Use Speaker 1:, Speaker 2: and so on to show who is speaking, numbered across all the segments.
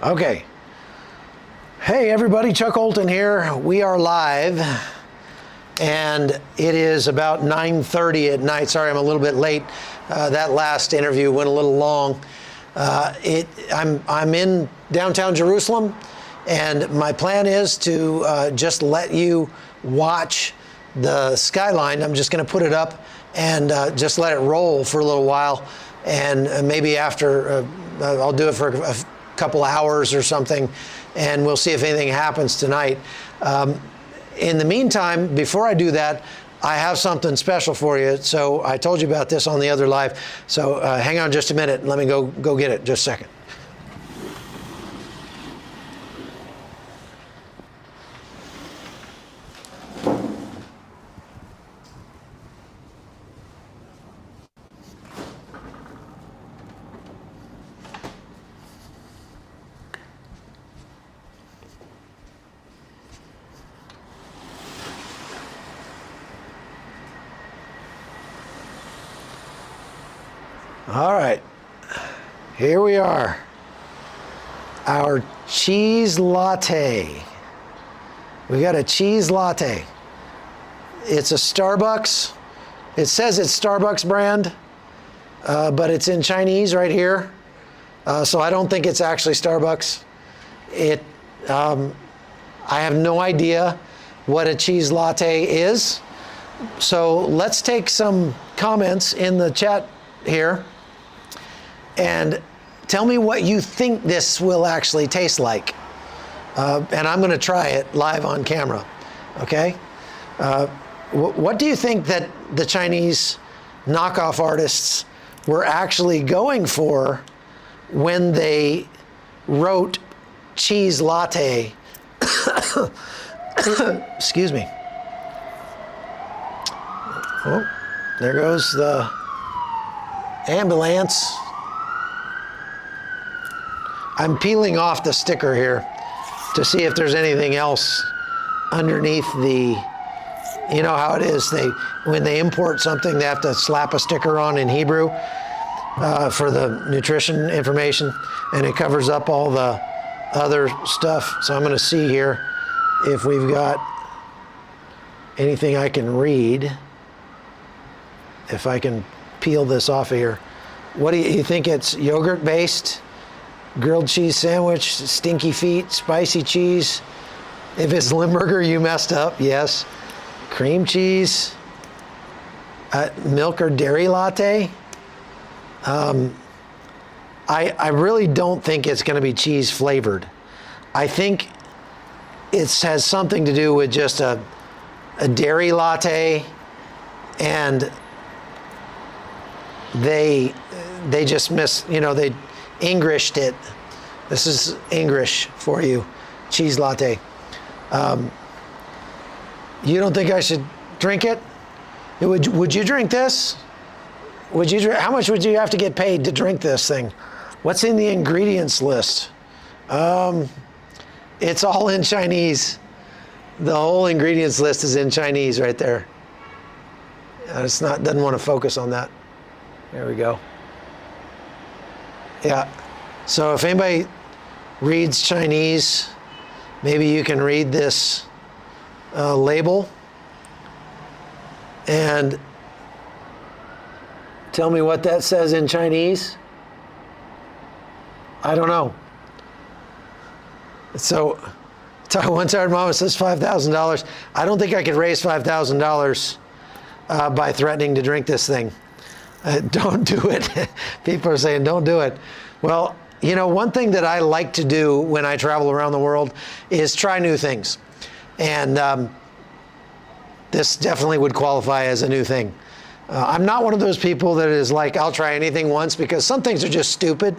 Speaker 1: Okay. Hey everybody, Chuck Olton here. We are live and it is about 9:30 at night. Sorry, I'm a little bit late. That last interview went a little long. I'm in downtown Jerusalem and my plan is to just let you watch the Skyline. I'm just going to put it up and just let it roll for a little while, and maybe after I'll do it for a couple hours or something, and we'll see if anything happens tonight. In the meantime, before I do that, I have something special for you. So I told you about this on the other live. So hang on just a minute. Let me go get it. Just a second. All right, here we are, our cheese latte. We got a cheese latte. It's a Starbucks. It says it's Starbucks brand, but it's in Chinese right here. So I don't think it's actually Starbucks. I have no idea what a cheese latte is. So let's take some comments in the chat here. And tell me what you think this will actually taste like. And I'm going to try it live on camera, okay? What do you think that the Chinese knockoff artists were actually going for when they wrote cheese latte? Excuse me. Oh, there goes the ambulance. I'm peeling off the sticker here to see if there's anything else underneath the, you know how it is, when they import something, they have to slap a sticker on in Hebrew for the nutrition information, and it covers up all the other stuff. So I'm going to see here if we've got anything I can read, if I can peel this off of here. What do you think? It's yogurt based? Grilled cheese sandwich, stinky feet, spicy cheese. If it's Limburger, you messed up. Yes. Cream cheese, milk or dairy latte. I really don't think it's going to be cheese flavored. I think it has something to do with just a dairy latte, and they just they Englished it. This is English for you, cheese latte. You don't think I should drink it? Would you drink this? Would you? How much would you have to get paid to drink this thing? What's in the ingredients list? It's all in Chinese. The whole ingredients list is in Chinese right there. Doesn't want to focus on that. There we go. Yeah, so if anybody reads Chinese, maybe you can read this label and tell me what that says in Chinese. I don't know. So one tired mama says $5,000. I don't think I could raise $5,000 by threatening to drink this thing. Don't do it. People are saying, don't do it. Well, one thing that I like to do when I travel around the world is try new things. And this definitely would qualify as a new thing. I'm not one of those people that is like, I'll try anything once, because some things are just stupid.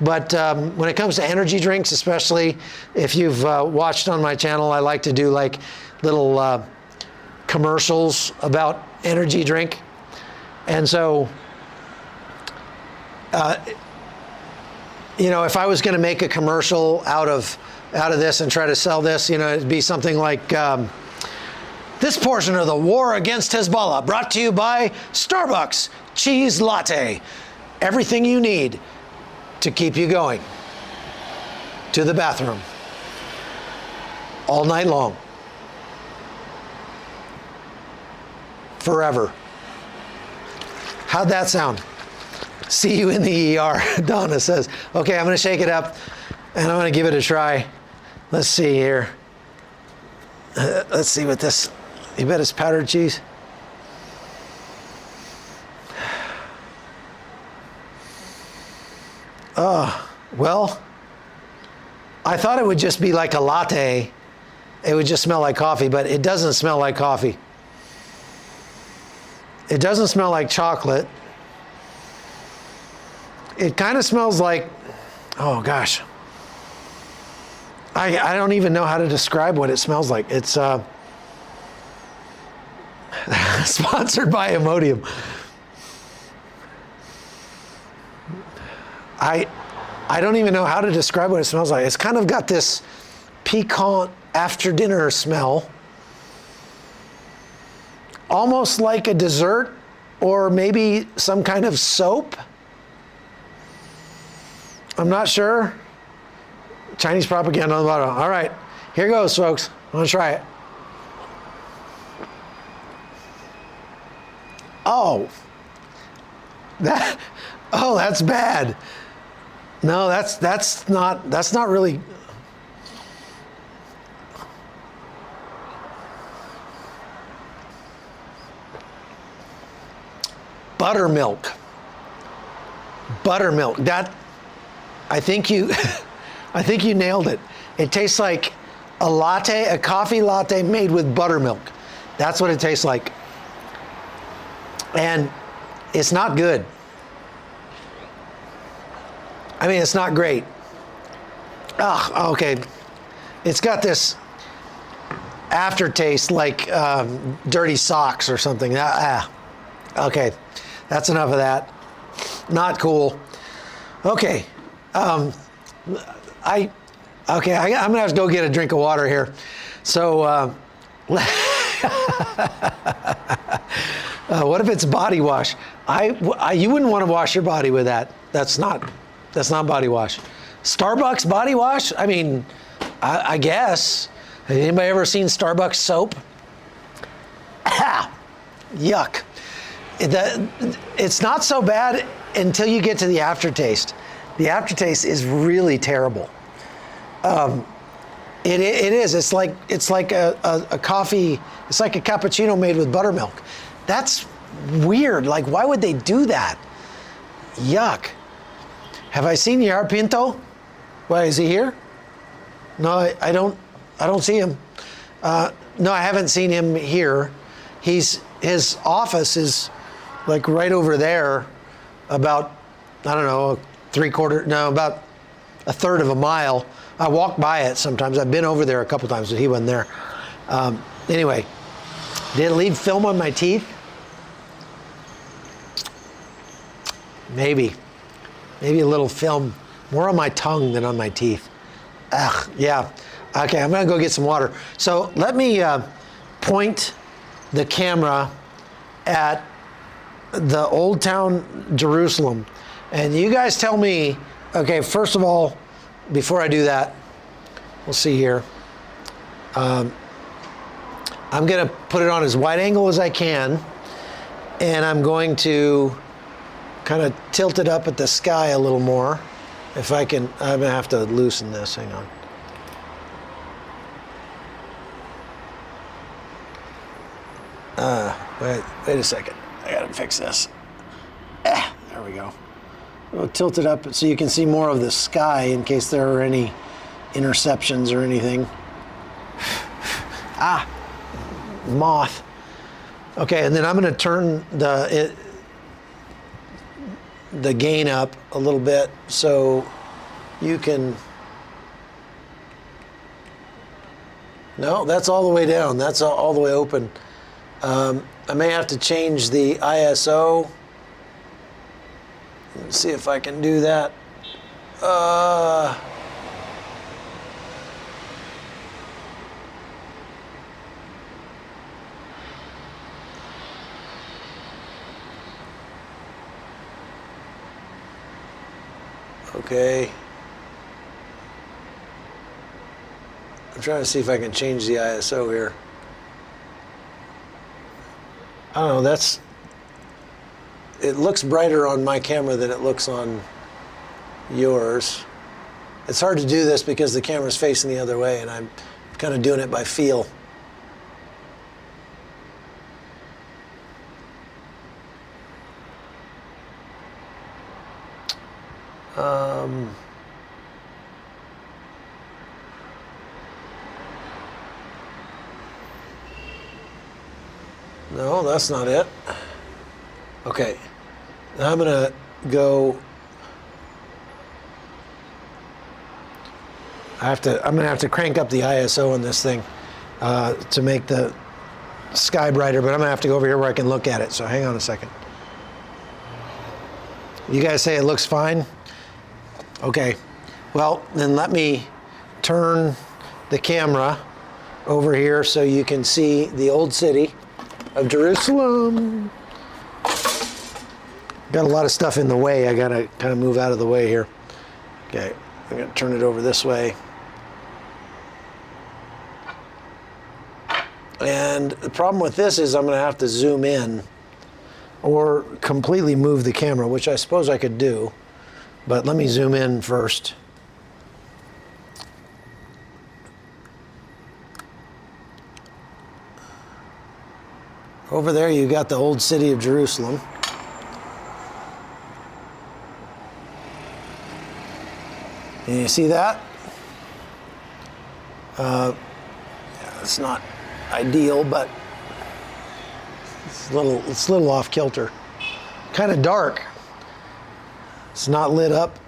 Speaker 1: But when it comes to energy drinks, especially if you've watched on my channel, I like to do like little commercials about energy drink. And so, if I was going to make a commercial out of this and try to sell this, it'd be something like, this portion of the war against Hezbollah brought to you by Starbucks Cheese Latte. Everything you need to keep you going. to the bathroom all night long. Forever. How'd that sound? See you in the ER, Donna says. Okay, I'm going to shake it up and I'm going to give it a try. Let's see here. Let's see what this, you bet it's powdered cheese? Well, I thought it would just be like a latte. It would just smell like coffee, but it doesn't smell like coffee. It doesn't smell like chocolate. It kind of smells like, oh gosh. I don't even know how to describe what it smells like. It's sponsored by Imodium. I don't even know how to describe what it smells like. It's kind of got this piquant after dinner smell. Almost like a dessert or maybe some kind of soap. I'm not sure. Chinese propaganda on the bottom. All right, here goes, folks. I'm gonna try it. Oh, that's bad. No, that's not really. Buttermilk. Buttermilk. That, I think you nailed it. It tastes like a latte, a coffee latte made with buttermilk. That's what it tastes like. And it's not good. I mean, it's not great. Oh, okay. It's got this aftertaste like dirty socks or something. Okay. That's enough of that. Not cool. Okay. I'm gonna have to go get a drink of water here. So, what if it's body wash? You wouldn't want to wash your body with that. That's not body wash. Starbucks body wash? I mean, I guess. Has anybody ever seen Starbucks soap? Yuck. It's not so bad until you get to the aftertaste. The aftertaste is really terrible. It is. It's like a coffee. It's like a cappuccino made with buttermilk. That's weird. Like, why would they do that? Yuck. Have I seen Yar Pinto? Why, is he here? No, I don't see him. No, I haven't seen him here. His office is like right over there, about, I don't know, about a third of a mile. I walk by it sometimes. I've been over there a couple times, but he wasn't there. Anyway, did it leave film on my teeth? Maybe a little film, more on my tongue than on my teeth. Ugh, yeah. Okay, I'm gonna go get some water. So let me point the camera at the Old Town Jerusalem. And you guys tell me, okay, first of all, before I do that, we'll see here. I'm gonna put it on as wide angle as I can, and I'm going to kind of tilt it up at the sky a little more. If I can, I'm gonna have to loosen this, hang on. Wait a second, I gotta fix this. There we go. I'll tilt it up so you can see more of the sky in case there are any interceptions or anything. Moth. Okay, and then I'm gonna turn the gain up a little bit so you can, no, that's all the way down. That's all the way open. I may have to change the ISO. Let's see if I can do that. Okay. I'm trying to see if I can change the ISO here. I don't know, it looks brighter on my camera than it looks on yours. It's hard to do this because the camera's facing the other way and I'm kind of doing it by feel. No, that's not it. Okay, now I'm gonna go. I'm gonna have to crank up the ISO on this thing to make the sky brighter, but I'm gonna have to go over here where I can look at it. So hang on a second. You guys say it looks fine? Okay, well, then let me turn the camera over here so you can see the old city of Jerusalem. Got a lot of stuff in the way. I gotta kind of move out of the way here. Okay, I'm gonna turn it over this way. And the problem with this is I'm gonna have to zoom in or completely move the camera, which I suppose I could do, but let me zoom in first. Over there you got the old city of Jerusalem. And you see that? It's not ideal, but it's a little off kilter. Kind of dark. It's not lit up.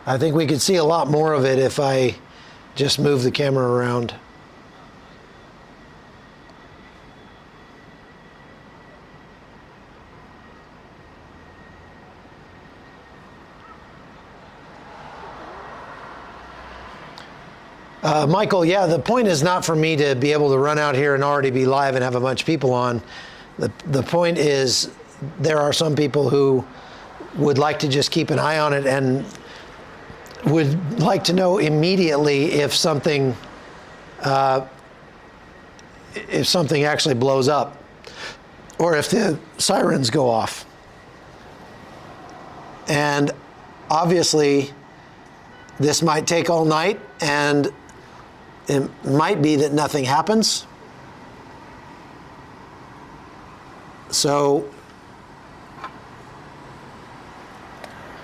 Speaker 1: I think we could see a lot more of it if I just move the camera around. Michael, yeah, the point is not for me to be able to run out here and already be live and have a bunch of people on. The point is there are some people who would like to just keep an eye on it and would like to know immediately if something actually blows up or if the sirens go off. And obviously this might take all night, and it might be that nothing happens. So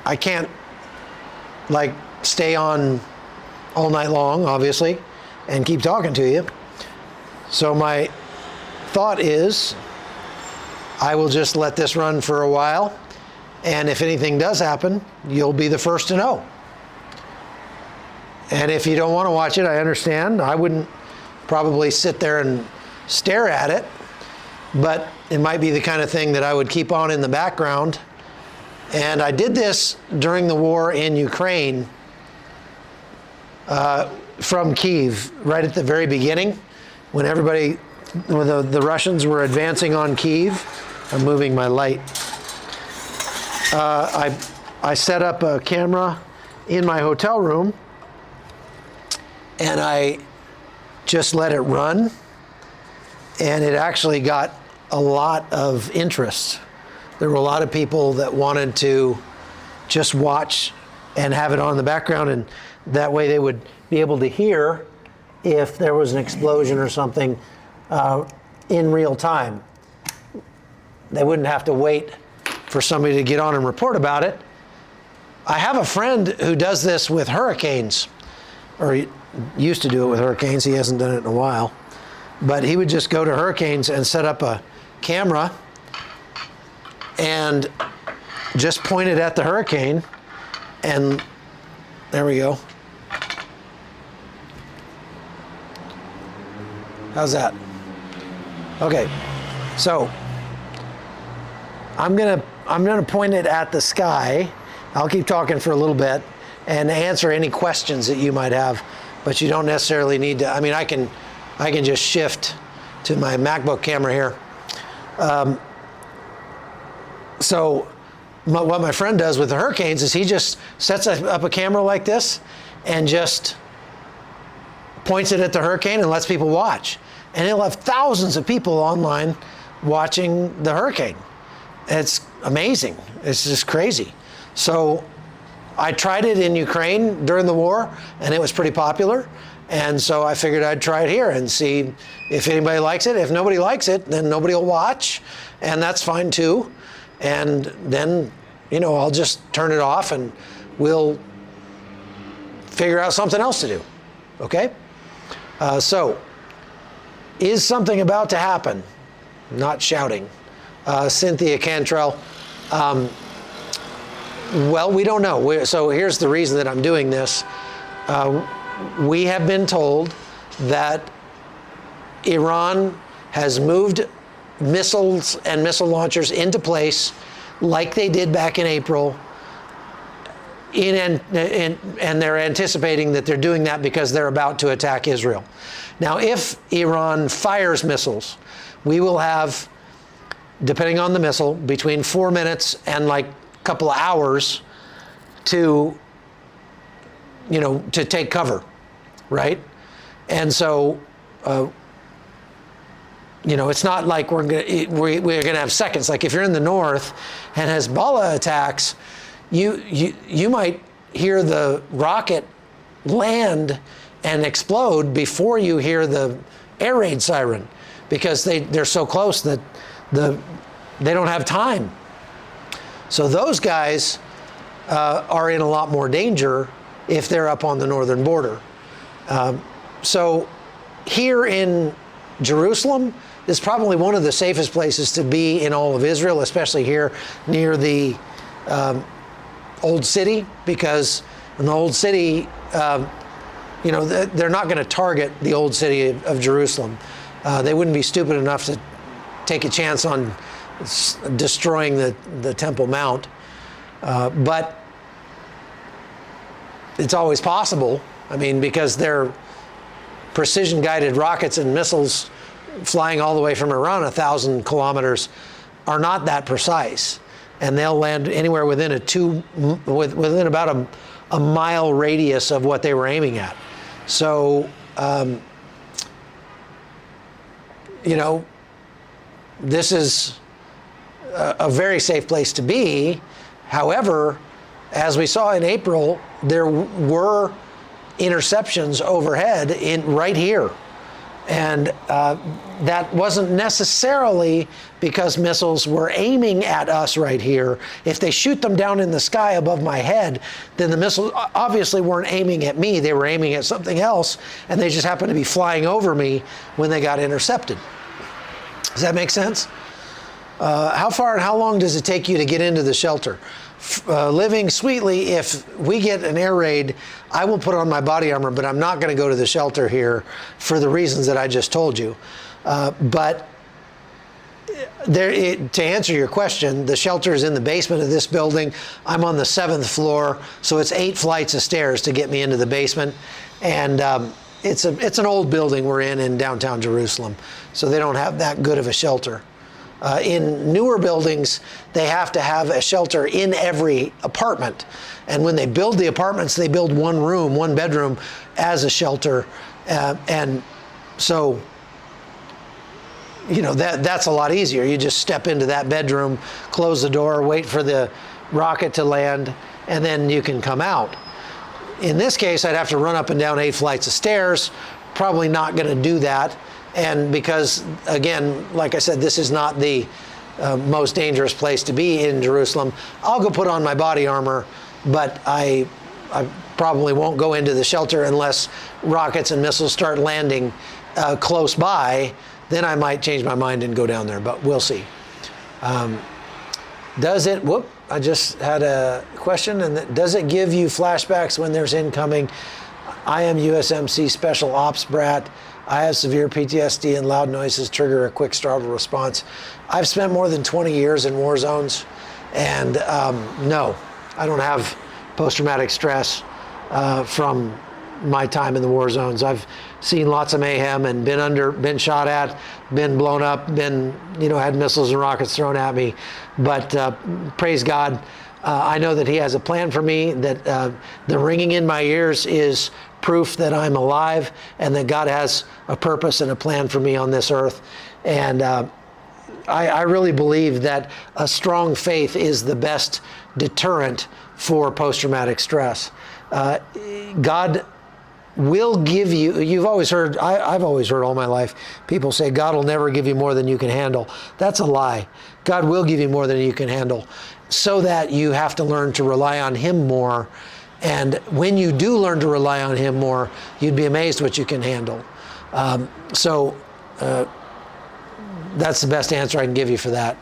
Speaker 1: I can't like stay on all night long, obviously, and keep talking to you. So my thought is I will just let this run for a while, and if anything does happen, you'll be the first to know. And if you don't want to watch it, I understand. I wouldn't probably sit there and stare at it, but it might be the kind of thing that I would keep on in the background. And I did this during the war in Ukraine from Kyiv, right at the very beginning, when the Russians were advancing on Kyiv. I'm moving my light. I set up a camera in my hotel room, and I just let it run, and it actually got a lot of interest. There were a lot of people that wanted to just watch and have it on in the background, and that way they would be able to hear if there was an explosion or something in real time. They wouldn't have to wait for somebody to get on and report about it. I have a friend who does this with hurricanes, or he used to do it with hurricanes. He hasn't done it in a while. But he would just go to hurricanes and set up a camera and just point it at the hurricane, and there we go. How's that? Okay, so I'm gonna point it at the sky. I'll keep talking for a little bit and answer any questions that you might have, but you don't necessarily need to. I mean, I can just shift to my MacBook camera here. So what my friend does with the hurricanes is he just sets up a camera like this and just points it at the hurricane and lets people watch. And he'll have thousands of people online watching the hurricane. It's amazing. It's just crazy. So I tried it in Ukraine during the war, and it was pretty popular. And so I figured I'd try it here and see if anybody likes it. If nobody likes it, then nobody will watch, and that's fine too. And then, you know, I'll just turn it off and we'll figure out something else to do. Okay? So, is something about to happen? Not shouting. Cynthia Cantrell. Well, we don't know. So here's the reason that I'm doing this. We have been told that Iran has moved missiles and missile launchers into place like they did back in April. And they're anticipating that they're doing that because they're about to attack Israel. Now, if Iran fires missiles, we will have, depending on the missile, between 4 minutes and like a couple of hours to, you know, to take cover, right? And so, you know, it's not like we're gonna have seconds. Like if you're in the north and Hezbollah attacks, you might hear the rocket land and explode before you hear the air raid siren, because they're so close that they don't have time. So those guys are in a lot more danger if they're up on the northern border. So here in Jerusalem is probably one of the safest places to be in all of Israel, especially here near the Old City, because in the Old City, you know, they're not going to target the Old City of Jerusalem. They wouldn't be stupid enough to take a chance on destroying the Temple Mount. But it's always possible. I mean, because they're precision-guided rockets and missiles flying all the way from Iran 1,000 kilometers are not that precise. And they'll land anywhere within within about a mile radius of what they were aiming at. So, you know, this is a very safe place to be. However, as we saw in April, there were interceptions overhead right here. And that wasn't necessarily because missiles were aiming at us right here. If they shoot them down in the sky above my head, then the missiles obviously weren't aiming at me. They were aiming at something else, and they just happened to be flying over me when they got intercepted. Does that make sense? How far and how long does it take you to get into the shelter? Living sweetly, if we get an air raid, I will put on my body armor, but I'm not going to go to the shelter here for the reasons that I just told you. But to answer your question, the shelter is in the basement of this building. I'm on the 7th floor, so it's 8 flights of stairs to get me into the basement. And it's an old building we're in downtown Jerusalem, so they don't have that good of a shelter. In newer buildings, they have to have a shelter in every apartment. And when they build the apartments, they build one room, one bedroom as a shelter. And so, you know, that's a lot easier. You just step into that bedroom, close the door, wait for the rocket to land, and then you can come out. In this case, I'd have to run up and down 8 flights of stairs. Probably not going to do that. And because, again, like I said, this is not the most dangerous place to be in Jerusalem, I'll go put on my body armor, but I probably won't go into the shelter unless rockets and missiles start landing close by. Then I might change my mind and go down there, but we'll see. I just had a question, and does it give you flashbacks when there's incoming? I am USMC Special Ops brat. I have severe PTSD, and loud noises trigger a quick startle response. I've spent more than 20 years in war zones, and no, I don't have post-traumatic stress from my time in the war zones. I've seen lots of mayhem and been shot at, been blown up, had missiles and rockets thrown at me. But praise God, I know that He has a plan for me, that the ringing in my ears is proof that I'm alive and that God has a purpose and a plan for me on this earth. And I really believe that a strong faith is the best deterrent for post-traumatic stress. God will give you, you've always heard, I've always heard all my life, people say God will never give you more than you can handle. That's a lie. God will give you more than you can handle, so that you have to learn to rely on Him more. And when you do learn to rely on Him more, you'd be amazed what you can handle. That's the best answer I can give you for that.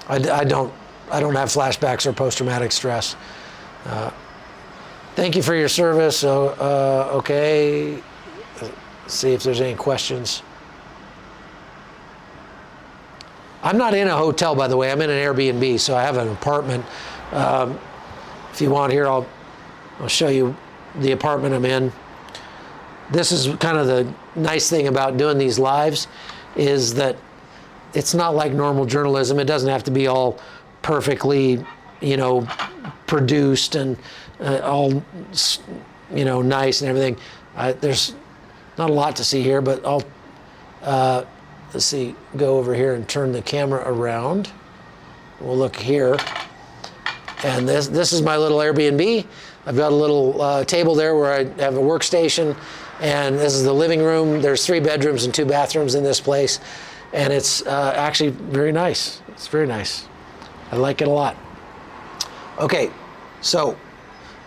Speaker 1: I don't have flashbacks or post-traumatic stress. Thank you for your service. Okay. Let's see if there's any questions. I'm not in a hotel, by the way. I'm in an Airbnb, so I have an apartment. If you want here, I'll show you the apartment I'm in. This is kind of the nice thing about doing these lives, is that it's not like normal journalism. It doesn't have to be all perfectly, produced and all, nice and everything. There's not a lot to see here, but I'll, let's see, go over here and turn the camera around. We'll look here. And this is my little Airbnb. I've got a little table there where I have a workstation, and this is the living room. There's 3 bedrooms and 2 bathrooms in this place, and it's actually very nice. It's very nice. I like it a lot. Okay, so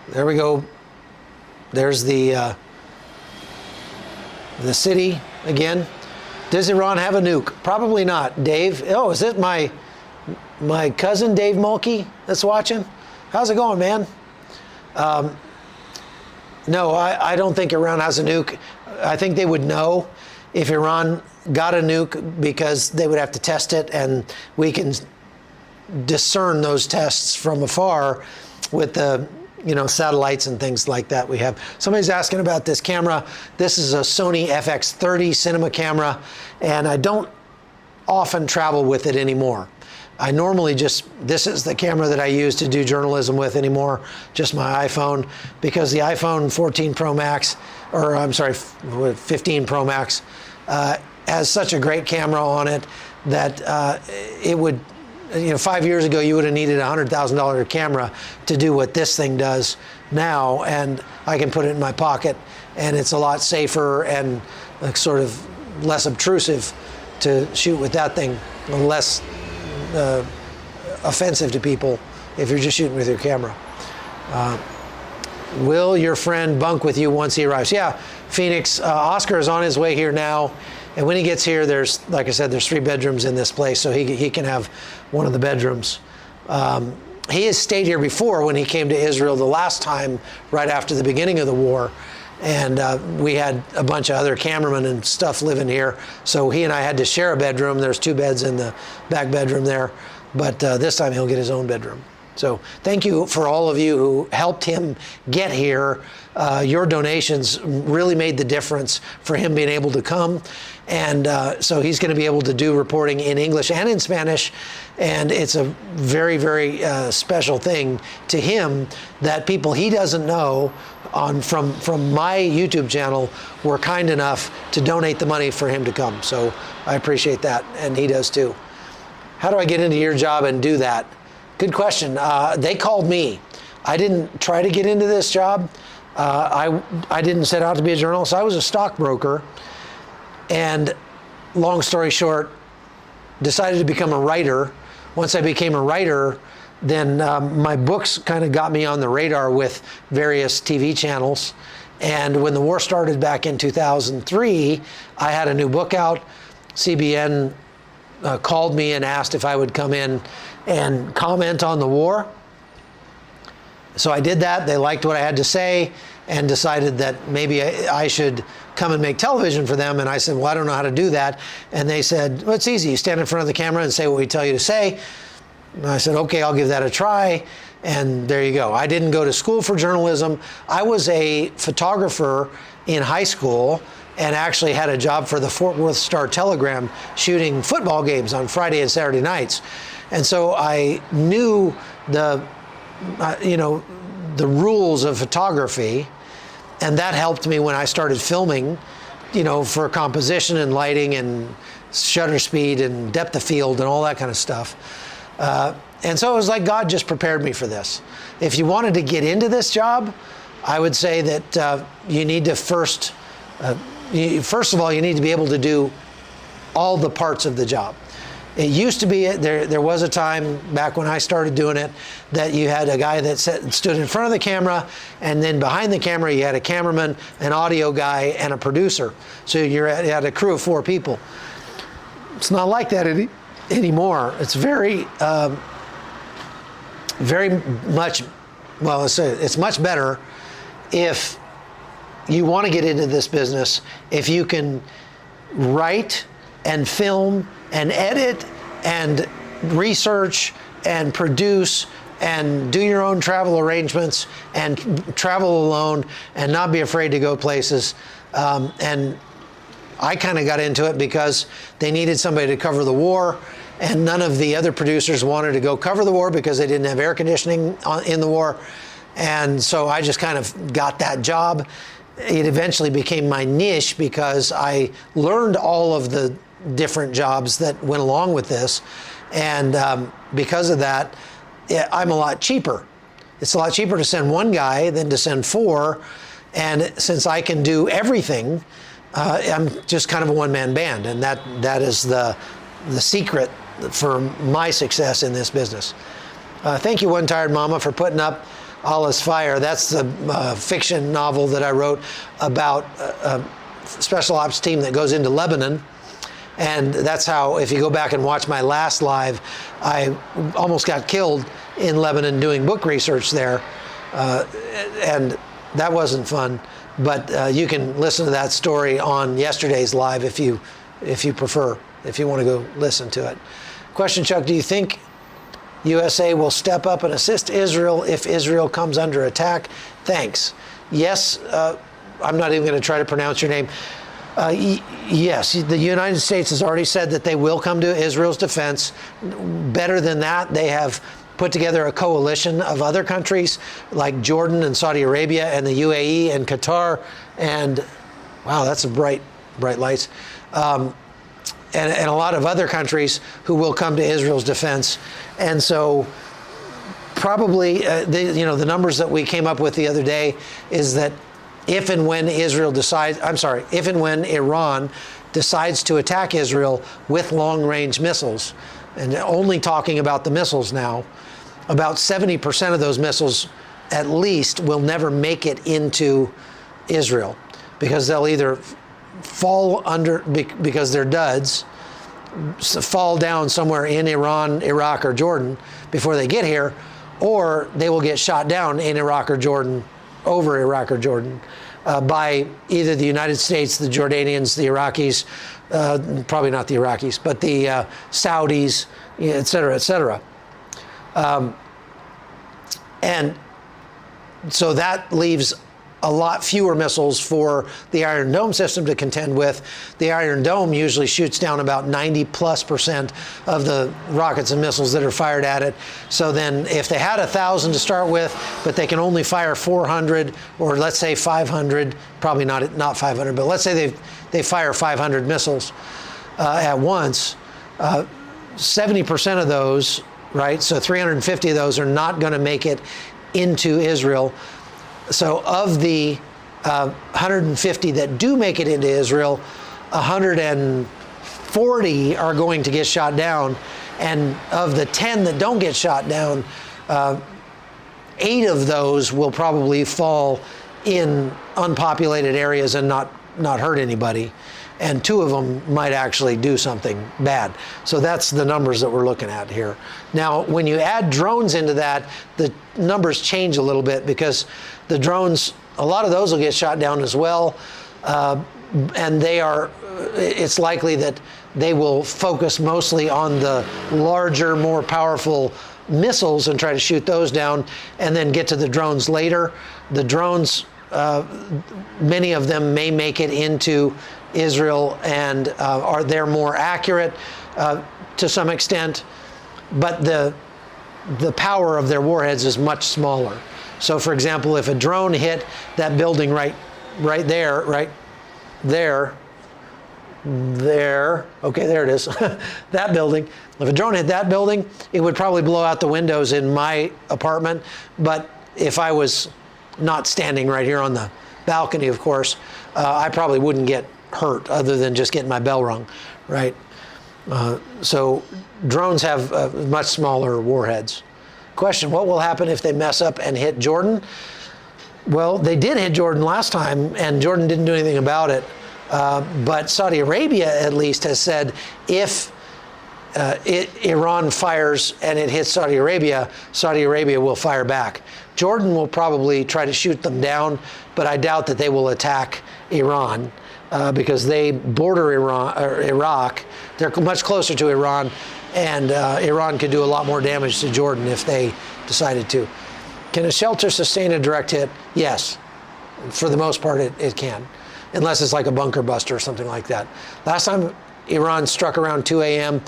Speaker 1: there we go. There's the city again. Does Iran have a nuke? Probably not. Dave, is it my cousin Dave Mulkey that's watching? How's it going, man? No, I don't think Iran has a nuke. I think they would know if Iran got a nuke, because they would have to test it, and we can discern those tests from afar with the satellites and things like that we have. Somebody's asking about this camera. This is a Sony FX30 cinema camera, and I don't often travel with it anymore. I normally this is the camera that I use to do journalism with anymore, just my iPhone, because the iPhone 14 Pro Max, or I'm sorry, 15 Pro Max, has such a great camera on it that it would, 5 years ago you would have needed a $100,000 camera to do what this thing does now, and I can put it in my pocket, and it's a lot safer and sort of less obtrusive to shoot with that thing, less offensive to people if you're just shooting with your camera. Will your friend bunk with you once he arrives? Yeah, Phoenix, Oscar is on his way here now. And when he gets here, there's, like I said, there's 3 bedrooms in this place, so he can have one of the bedrooms. He has stayed here before when he came to Israel the last time, right after the beginning of the war. And we had a bunch of other cameramen and stuff living here, so he and I had to share a bedroom. There's 2 beds in the back bedroom there, but this time he'll get his own bedroom. So thank you for all of you who helped him get here. Your donations really made the difference for him being able to come. And so he's going to be able to do reporting in English and in Spanish. And it's a very, very special thing to him that people he doesn't know from my YouTube channel were kind enough to donate the money for him to come. So I appreciate that, and he does too. How do I get into your job and do that? Good question. They called me. I didn't try to get into this job. I didn't set out to be a journalist. I was a stockbroker, and long story short, decided to become a writer. Once I became a writer, then my books kind of got me on the radar with various TV channels. And when the war started back in 2003, I had a new book out. CBN called me and asked if I would come in and comment on the war. So I did that. They liked what I had to say and decided that maybe I should come and make television for them. And I said, well, I don't know how to do that. And they said, well, it's easy. You stand in front of the camera and say what we tell you to say. And I said, okay, I'll give that a try. And there you go. I didn't go to school for journalism. I was a photographer in high school and actually had a job for the Fort Worth Star-Telegram shooting football games on Friday and Saturday nights. And so I knew the rules of photography, and that helped me when I started filming, for composition and lighting and shutter speed and depth of field and all that kind of stuff. And so it was like God just prepared me for this. If you wanted to get into this job, I would say that you need to first of all, you need to be able to do all the parts of the job. It used to be, there was a time back when I started doing it that you had a guy that stood in front of the camera, and then behind the camera you had a cameraman, an audio guy, and a producer. So you had a crew of 4 people. It's not like that anymore. It's very much, well, it's much better if you want to get into this business, if you can write and film and edit and research and produce and do your own travel arrangements and travel alone and not be afraid to go places. And I kind of got into it because they needed somebody to cover the war, and none of the other producers wanted to go cover the war because they didn't have air conditioning in the war. And so I just kind of got that job. It eventually became my niche because I learned all of the different jobs that went along with this. And because of that, I'm a lot cheaper. It's a lot cheaper to send one guy than to send 4. And since I can do everything, I'm just kind of a one-man band. And that is the secret for my success in this business. Thank you, One Tired Mama, for putting up Allah's Fire. That's the fiction novel that I wrote about a special ops team that goes into Lebanon. And that's how, if you go back and watch my last live, I almost got killed in Lebanon doing book research there. And that wasn't fun. But you can listen to that story on yesterday's live if you prefer, if you want to go listen to it. Question, Chuck, do you think USA will step up and assist Israel if Israel comes under attack? Thanks. Yes, I'm not even going to try to pronounce your name. Yes, the United States has already said that they will come to Israel's defense. Better than that, they have put together a coalition of other countries like Jordan and Saudi Arabia and the UAE and Qatar, and wow, that's a bright lights. And a lot of other countries who will come to Israel's defense. And so probably, the numbers that we came up with the other day is that if and when Iran decides to attack Israel with long-range missiles, and only talking about the missiles now, about 70% of those missiles at least will never make it into Israel, because they'll either fall under, because they're duds, fall down somewhere in Iran, Iraq, or Jordan before they get here, or they will get shot down in Iraq or Jordan, over Iraq or Jordan, by either the United States, the Jordanians, the Iraqis, probably not the Iraqis, but the Saudis, et cetera, et cetera. And so that leaves a lot fewer missiles for the Iron Dome system to contend with. The Iron Dome usually shoots down about 90+% of the rockets and missiles that are fired at it. So then if they had 1,000 to start with, but they can only fire 400, or let's say 500, probably not 500, but let's say they fire 500 missiles at once, 70% of those, right? So 350 of those are not going to make it into Israel. So of the 150 that do make it into Israel, 140 are going to get shot down. And of the 10 that don't get shot down, 8 of those will probably fall in unpopulated areas and not hurt anybody. And 2 of them might actually do something bad. So that's the numbers that we're looking at here. Now, when you add drones into that, the numbers change a little bit, because the drones, a lot of those will get shot down as well. And it's likely that they will focus mostly on the larger, more powerful missiles and try to shoot those down, and then get to the drones later. The drones, many of them may make it into Israel, and they're more accurate to some extent, but the power of their warheads is much smaller. So, for example, if a drone hit that building right there, okay, there it is, that building. If a drone hit that building, it would probably blow out the windows in my apartment. But if I was not standing right here on the balcony, of course, I probably wouldn't get hurt other than just getting my bell rung, right? So drones have much smaller warheads. Question, what will happen if they mess up and hit Jordan? Well, they did hit Jordan last time, and Jordan didn't do anything about it. But Saudi Arabia, at least, has said if Iran fires and it hits Saudi Arabia will fire back. Jordan will probably try to shoot them down, but I doubt that they will attack Iran because they border Iraq. They're much closer to Iran, and Iran could do a lot more damage to Jordan if they decided to. Can a shelter sustain a direct hit? Yes. For the most part, it can, unless it's like a bunker buster or something like that. Last time Iran struck around 2 a.m.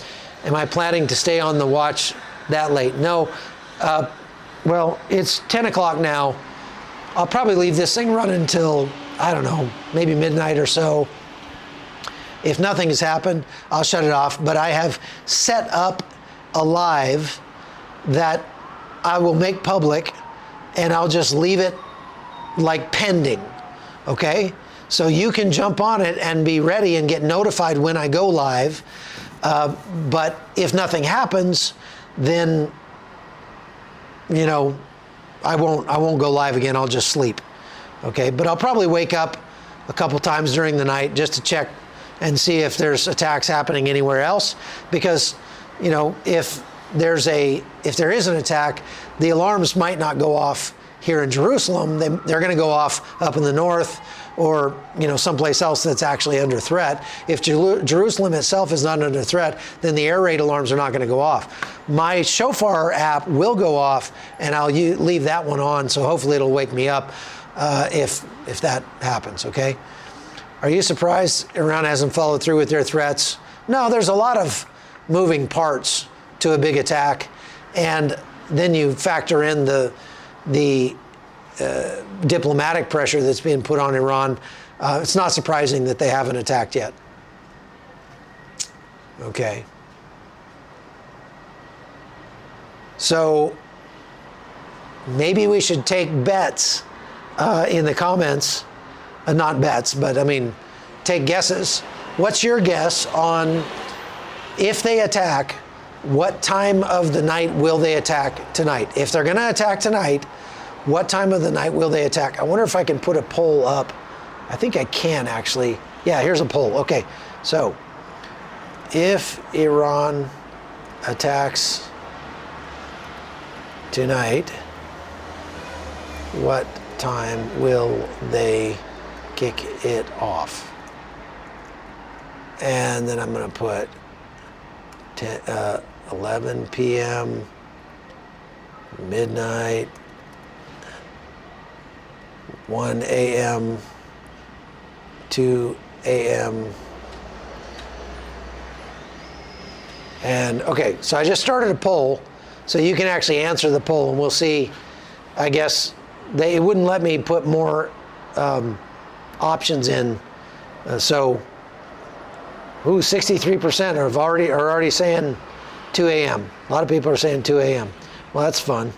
Speaker 1: Am I planning to stay on the watch that late? No. Well, it's 10 o'clock now. I'll probably leave this thing running until, I don't know, maybe midnight or so. If nothing has happened, I'll shut it off. But I have set up a live that I will make public, and I'll just leave it like pending, okay? So you can jump on it and be ready and get notified when I go live. But if nothing happens, then, you know, I won't go live again. I'll just sleep, okay? But I'll probably wake up a couple times during the night just to check and see if there's attacks happening anywhere else. Because, you know, if there is an attack, the alarms might not go off here in Jerusalem. They're going to go off up in the north, or, you know, someplace else that's actually under threat. If Jerusalem itself is not under threat, then the air raid alarms are not going to go off. My Shofar app will go off, and I'll leave that one on, so hopefully it'll wake me up if that happens, okay? Are you surprised Iran hasn't followed through with their threats? No, there's a lot of moving parts to a big attack, and then you factor in the diplomatic pressure that's being put on Iran. It's not surprising that they haven't attacked yet. Okay. So maybe we should take bets in the comments. Not bets, but I mean, take guesses. What's your guess on if they attack, what time of the night will they attack tonight? If they're going to attack tonight, what time of the night will they attack? I wonder if I can put a poll up. I think I can, actually. Yeah, here's a poll. Okay, so if Iran attacks tonight, what time will they kick it off? And then I'm going to put 11 p.m., midnight, 1 a.m., 2 a.m. And okay, so I just started a poll, so you can actually answer the poll, and we'll see. I guess they wouldn't let me put more options in. So 63% are already saying 2 a.m. A lot of people are saying 2 a.m. Well, that's fun.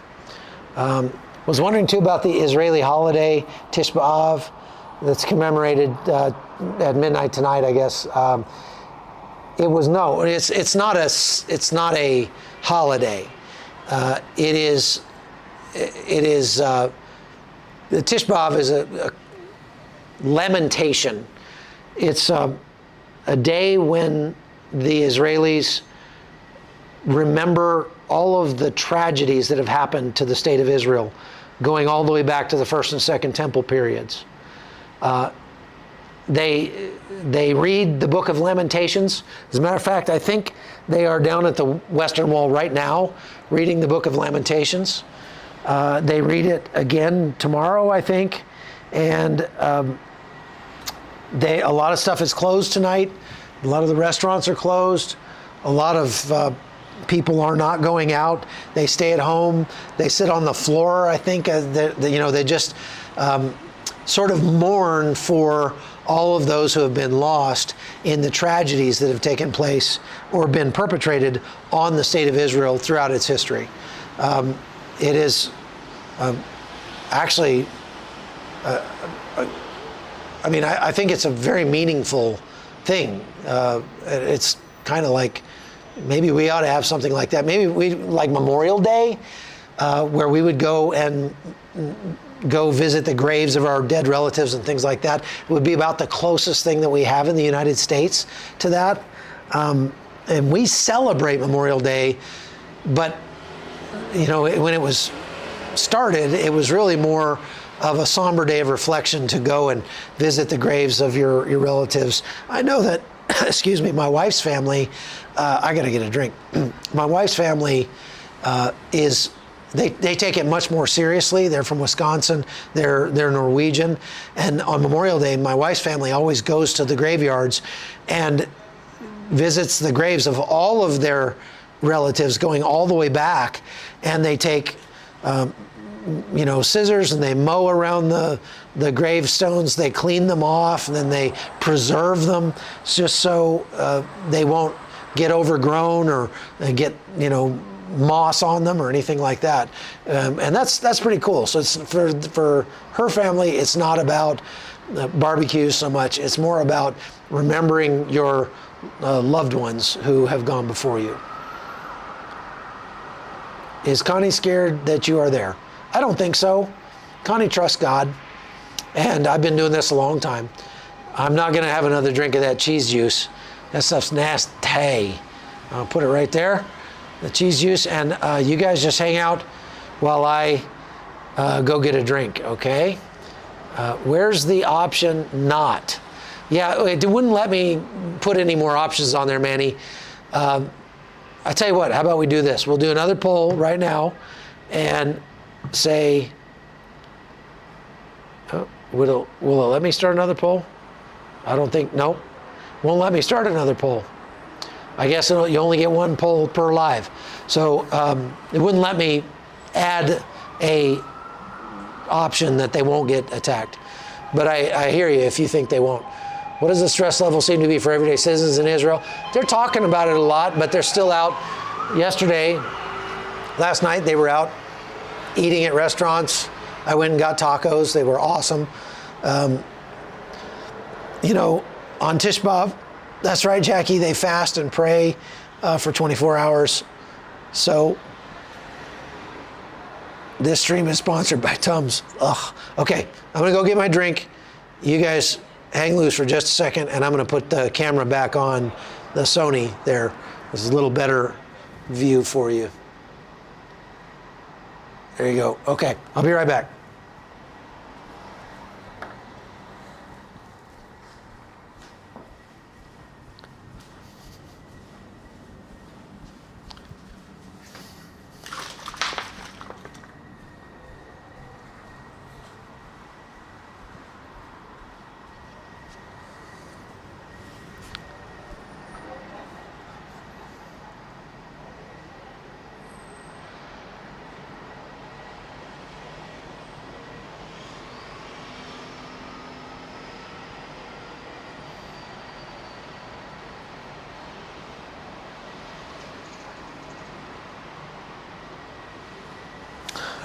Speaker 1: Was wondering too about the Israeli holiday Tish B'Av that's commemorated at midnight tonight, I guess. It's not a holiday. It is the Tish B'Av is a lamentation. It's a day when the Israelis remember all of the tragedies that have happened to the state of Israel, going all the way back to the First and Second Temple periods. they read the book of Lamentations. As a matter of fact, I think they are down at the Western Wall right now reading the book of Lamentations. They read it again tomorrow, I think. And a lot of stuff is closed tonight. A lot of the restaurants are closed. A lot of people are not going out. They stay at home. They sit on the floor, I think. They just sort of mourn for all of those who have been lost in the tragedies that have taken place or been perpetrated on the state of Israel throughout its history. It is actually, I think it's a very meaningful thing. It's kind of like, maybe we ought to have something like that. Maybe we, like Memorial Day, where we would go visit the graves of our dead relatives and things like that. It would be about the closest thing that we have in the United States to that. And we celebrate Memorial Day, but when it was started, it was really more of a somber day of reflection to go and visit the graves of your relatives. I know that, excuse me, my wife's family, I gotta get a drink. My wife's family they take it much more seriously. They're from Wisconsin, they're Norwegian, and on Memorial Day, my wife's family always goes to the graveyards and visits the graves of all of their relatives going all the way back, and they take scissors and they mow around the gravestones, they clean them off, and then they preserve them just so they won't get overgrown or get moss on them or anything like that. And that's pretty cool. So it's for her family, it's not about barbecues so much. It's more about remembering your loved ones who have gone before you. Is Connie scared that you are there? I don't think so. Connie trusts God, and I've been doing this a long time. I'm not going to have another drink of that cheese juice. That stuff's nasty. I'll put it right there, the cheese juice, and you guys just hang out while I go get a drink, okay? Where's the option not? Yeah, it wouldn't let me put any more options on there, Manny. I tell you what, how about we do this? We'll do another poll right now and say, will it let me start another poll? I don't think, nope. Won't let me start another poll. I guess you only get one poll per live. So it wouldn't let me add a option that they won't get attacked. But I hear you if you think they won't. What does the stress level seem to be for everyday citizens in Israel? They're talking about it a lot, but they're still out. Last night, they were out eating at restaurants. I went and got tacos. They were awesome. On Tish B'Av, that's right, Jackie, they fast and pray for 24 hours. So this stream is sponsored by Tums. Ugh. Okay, I'm gonna go get my drink. You guys hang loose for just a second, and I'm gonna put the camera back on the Sony there. This is a little better view for you. There you go. Okay, I'll be right back.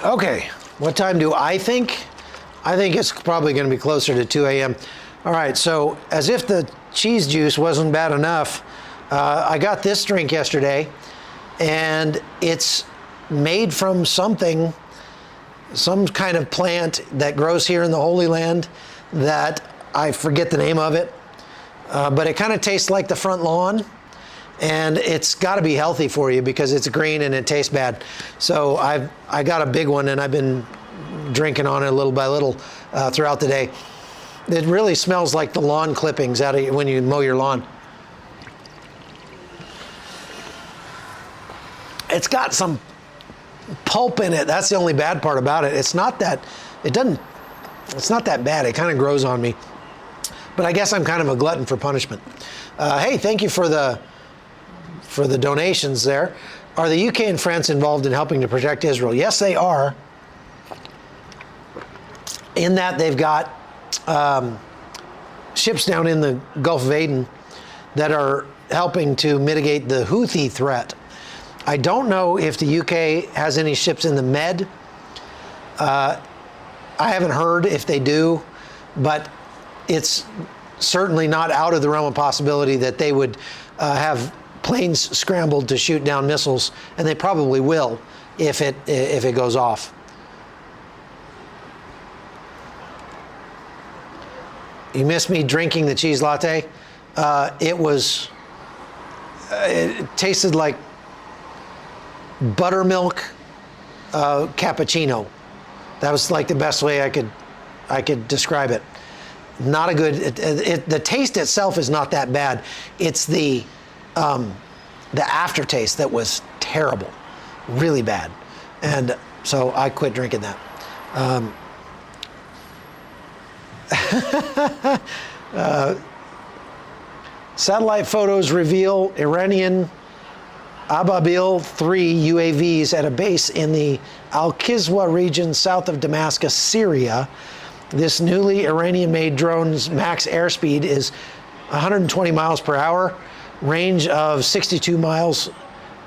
Speaker 1: Okay, what time do I think? I think it's probably going to be closer to 2 a.m. All right, so as if the cheese juice wasn't bad enough, I got this drink yesterday, and it's made from some kind of plant that grows here in the Holy Land that I forget the name of it, but it kind of tastes like the front lawn. And it's got to be healthy for you because it's green and it tastes bad. So I got a big one, and I've been drinking on it little by little throughout the day. It really smells like the lawn clippings out of when you mow your lawn. It's got some pulp in it. That's the only bad part about it. It's not that bad. It kind of grows on me. But I guess I'm kind of a glutton for punishment. Hey, thank you for the donations there. Are the UK and France involved in helping to protect Israel? Yes, they are. In that they've got ships down in the Gulf of Aden that are helping to mitigate the Houthi threat. I don't know if the UK has any ships in the Med. I haven't heard if they do, but it's certainly not out of the realm of possibility that they would have planes scrambled to shoot down missiles, and they probably will if it goes off. You missed me drinking the cheese latte. It tasted like buttermilk cappuccino. That was like the best way I could describe it. Not a good. The taste itself is not that bad. It's the aftertaste that was terrible, really bad, and so I quit drinking that. Satellite photos reveal Iranian Ababil 3 UAVs at a base in the Al-Qiswa region south of Damascus, Syria. This newly Iranian-made drone's max airspeed is 120 miles per hour, range of 62 miles,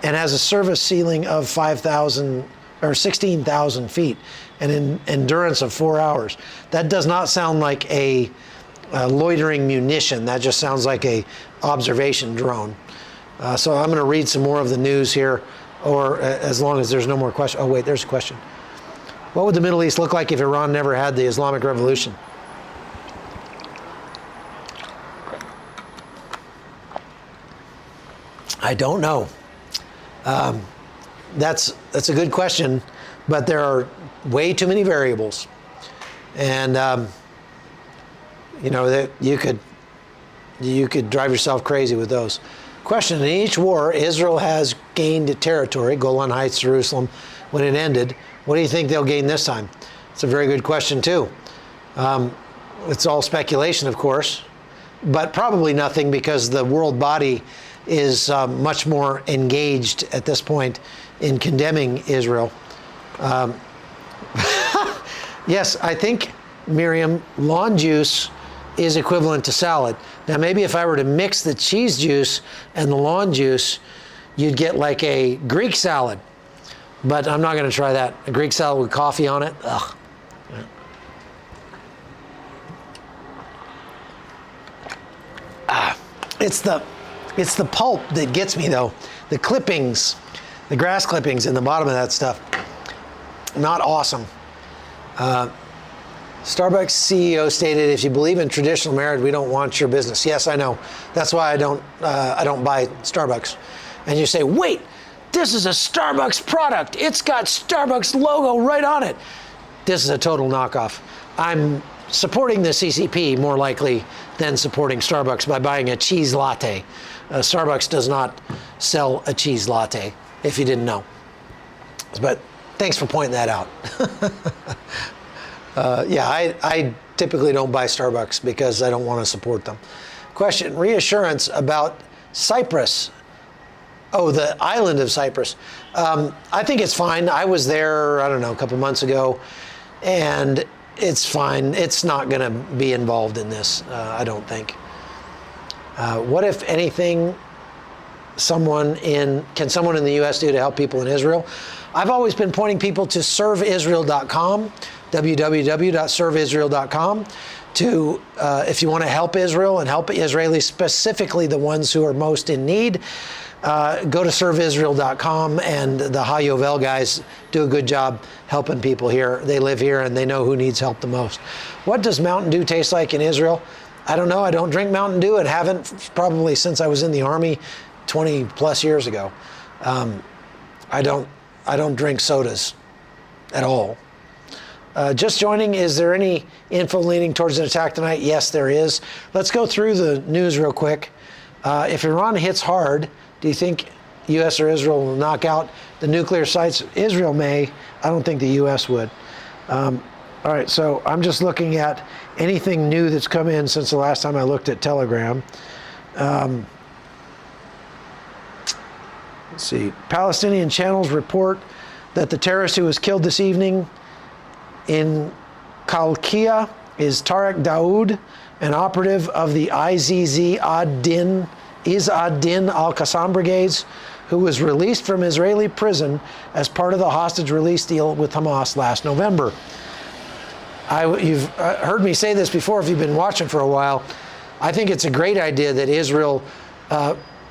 Speaker 1: and has a service ceiling of 5,000 or 16,000 feet and an endurance of 4 hours. That does not sound like a loitering munition. That just sounds like a observation drone. So I'm going to read some more of the news here, or as long as there's no more questions. Oh wait, there's a question. What would the Middle East look like if Iran never had the Islamic Revolution? I don't know. That's a good question, but there are way too many variables, and that you could drive yourself crazy with those. Question: in each war, Israel has gained territory, Golan Heights, Jerusalem, when it ended. What do you think they'll gain this time? It's a very good question too. It's all speculation, of course, but probably nothing, because the world body is much more engaged at this point in condemning Israel. Yes, I think, Miriam, lawn juice is equivalent to salad. Now, maybe if I were to mix the cheese juice and the lawn juice, you'd get like a Greek salad. But I'm not going to try that. A Greek salad with coffee on it? Ugh. It's the pulp that gets me, though. The clippings, the grass clippings in the bottom of that stuff. Not awesome. Starbucks CEO stated, "If you believe in traditional marriage, we don't want your business." Yes, I know. That's why I don't buy Starbucks. And you say, "Wait, this is a Starbucks product. It's got Starbucks logo right on it." This is a total knockoff. I'm supporting the CCP more likely than supporting Starbucks by buying a cheese latte. Starbucks does not sell a cheese latte, if you didn't know. But thanks for pointing that out. I typically don't buy Starbucks because I don't want to support them. Question: reassurance about Cyprus. Oh, the island of Cyprus. I think it's fine. I was there, I don't know, a couple months ago, and it's fine. It's not going to be involved in this, I don't think. What, if anything, can someone in the U.S. do to help people in Israel? I've always been pointing people to serveisrael.com, www.serveisrael.com, to if you want to help Israel and help Israelis, specifically the ones who are most in need. Go to serveisrael.com, and the HaYovel guys do a good job helping people here. They live here and they know who needs help the most. What does Mountain Dew taste like in Israel? I don't know. I don't drink Mountain Dew and haven't probably since I was in the Army 20 plus years ago. I don't drink sodas at all. Just joining, is there any info leaning towards an attack tonight? Yes, there is. Let's go through the news real quick. If Iran hits hard, do you think U.S. or Israel will knock out the nuclear sites? Israel may. I don't think the U.S. would. All right, so I'm just looking at anything new that's come in since the last time I looked at Telegram. Let's see. Palestinian channels report that the terrorist who was killed this evening in Kalkia is Tariq Daoud, an operative of the Izz ad-Din al-Qassam brigades, who was released from Israeli prison as part of the hostage release deal with Hamas last November. You've heard me say this before if you've been watching for a while. I think it's a great idea that Israel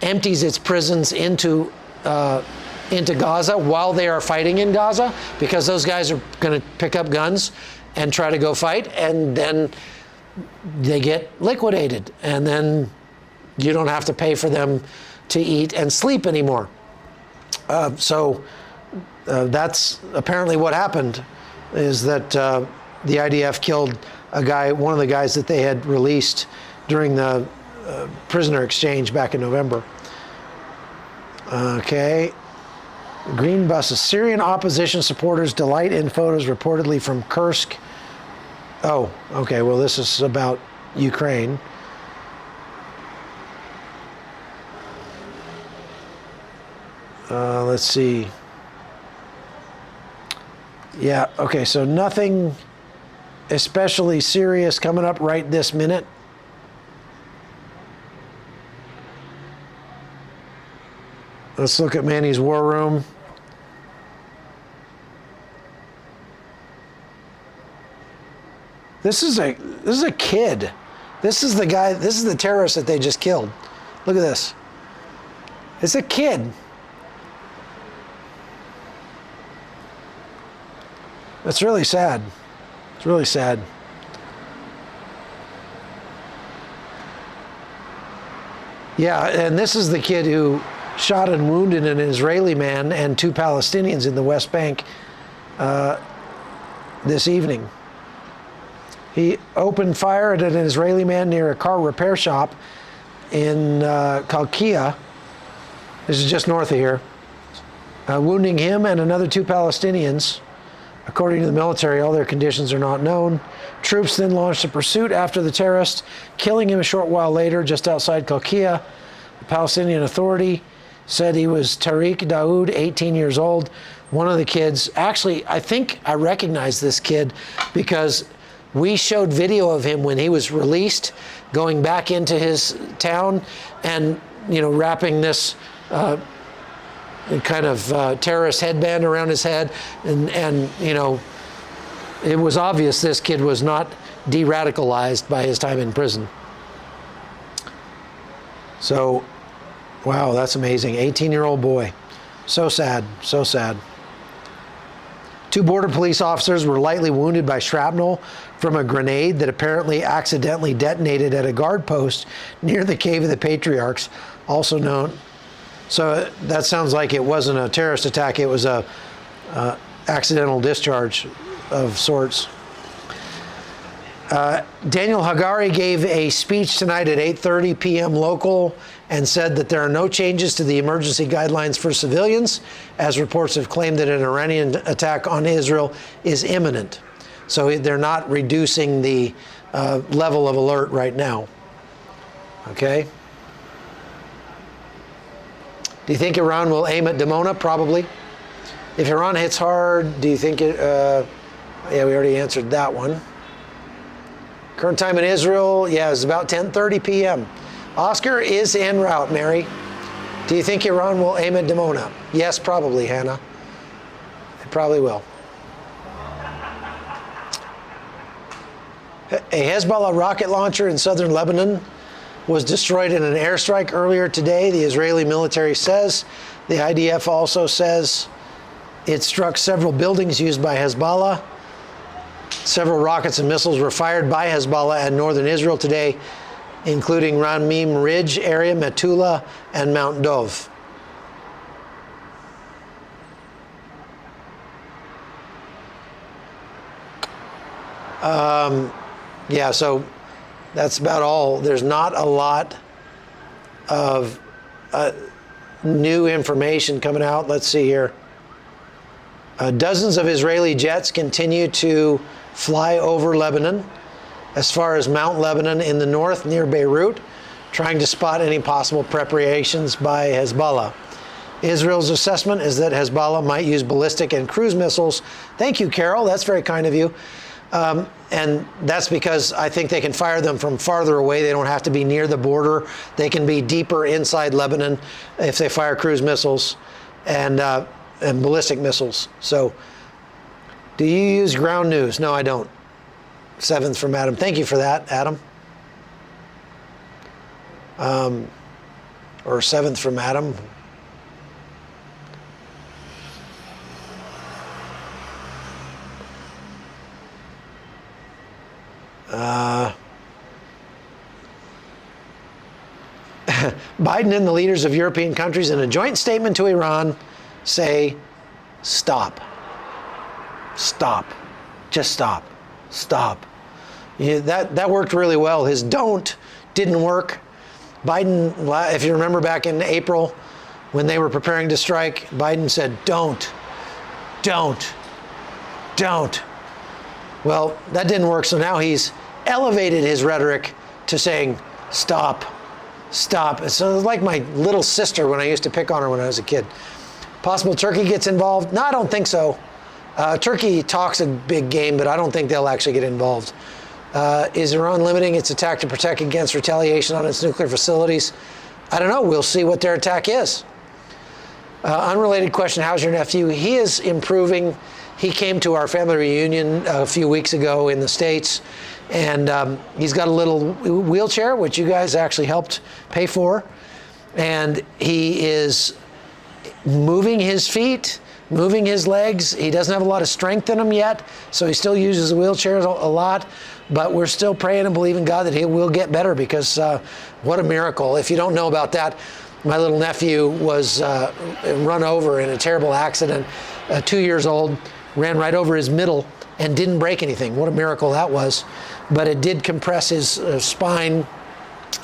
Speaker 1: empties its prisons into Gaza while they are fighting in Gaza, because those guys are going to pick up guns and try to go fight, and then they get liquidated, and then you don't have to pay for them to eat and sleep anymore. So that's apparently what happened, is that the IDF killed a guy, one of the guys that they had released during the prisoner exchange back in November. Okay. Green buses. Syrian opposition supporters delight in photos reportedly from Kursk. Oh, okay. Well, this is about Ukraine. Let's see. Yeah, okay, so nothing especially serious coming up right this minute. Let's look at Manny's war room. This is a kid. This is the guy, this is the terrorist that they just killed. Look at this. It's a kid. It's really sad. It's really sad. Yeah, and this is the kid who shot and wounded an Israeli man and 2 Palestinians in the West Bank this evening. He opened fire at an Israeli man near a car repair shop in Kalkia. This is just north of here. Wounding him and another 2 Palestinians. According to the military, all their conditions are not known. Troops then launched a pursuit after the terrorist, killing him a short while later just outside Kalkia. The Palestinian Authority said he was Tariq Daoud, 18 years old. One of the kids, actually, I think I recognize this kid because we showed video of him when he was released, going back into his town and, you know, wrapping this kind of terrorist headband around his head, and you know, it was obvious this kid was not de-radicalized by his time in prison. So, wow, that's amazing. 18-year-old boy. So sad, so sad. 2 border police officers were lightly wounded by shrapnel from a grenade that apparently accidentally detonated at a guard post near the Cave of the Patriarchs, also known. So that sounds like it wasn't a terrorist attack. It was a accidental discharge of sorts. Daniel Hagari gave a speech tonight at 8:30 p.m. local and said that there are no changes to the emergency guidelines for civilians, as reports have claimed that an Iranian attack on Israel is imminent. So they're not reducing the level of alert right now. Okay? Do you think Iran will aim at Dimona? Probably. If Iran hits hard, do you think it... yeah, we already answered that one. Current time in Israel, yeah, it's about 10:30 p.m. Oscar is en route, Mary. Do you think Iran will aim at Dimona? Yes, probably, Hannah. It probably will. A Hezbollah rocket launcher in southern Lebanon was destroyed in an airstrike earlier today, the Israeli military says. The IDF also says it struck several buildings used by Hezbollah. Several rockets and missiles were fired by Hezbollah at northern Israel today, including Ramim Ridge area, Metula, and Mount Dov. Yeah, so that's about all. There's not a lot of new information coming out. Let's see here. Dozens of Israeli jets continue to fly over Lebanon, as far as Mount Lebanon in the north near Beirut, trying to spot any possible preparations by Hezbollah. Israel's assessment is that Hezbollah might use ballistic and cruise missiles. Thank you, Carol. That's very kind of you. And that's because I think they can fire them from farther away. They don't have to be near the border. They can be deeper inside Lebanon if they fire cruise missiles and ballistic missiles. So, do you use ground news? No, I don't. 7th from Adam. Thank you for that, Adam. Or 7th from Adam. Biden and the leaders of European countries in a joint statement to Iran say, stop. Stop. Just stop. Stop. Yeah, that worked really well. His don't didn't work. Biden, if you remember back in April when they were preparing to strike, Biden said, don't. Well, that didn't work, so now he's elevated his rhetoric to saying, stop. So it's like my little sister when I used to pick on her when I was a kid. Possible Turkey gets involved? No, I don't think so. Turkey talks a big game, but I don't think they'll actually get involved. Is Iran limiting its attack to protect against retaliation on its nuclear facilities? I don't know. We'll see what their attack is. Unrelated question, how's your nephew? He is improving. He came to our family reunion a few weeks ago in the States, and he's got a little wheelchair, which you guys actually helped pay for. And he is moving his feet, moving his legs. He doesn't have a lot of strength in him yet, so he still uses the wheelchair a lot. But we're still praying and believing God that he will get better, because what a miracle. If you don't know about that, my little nephew was run over in a terrible accident, 2 years old, ran right over his middle and didn't break anything. What a miracle that was. But it did compress his spine,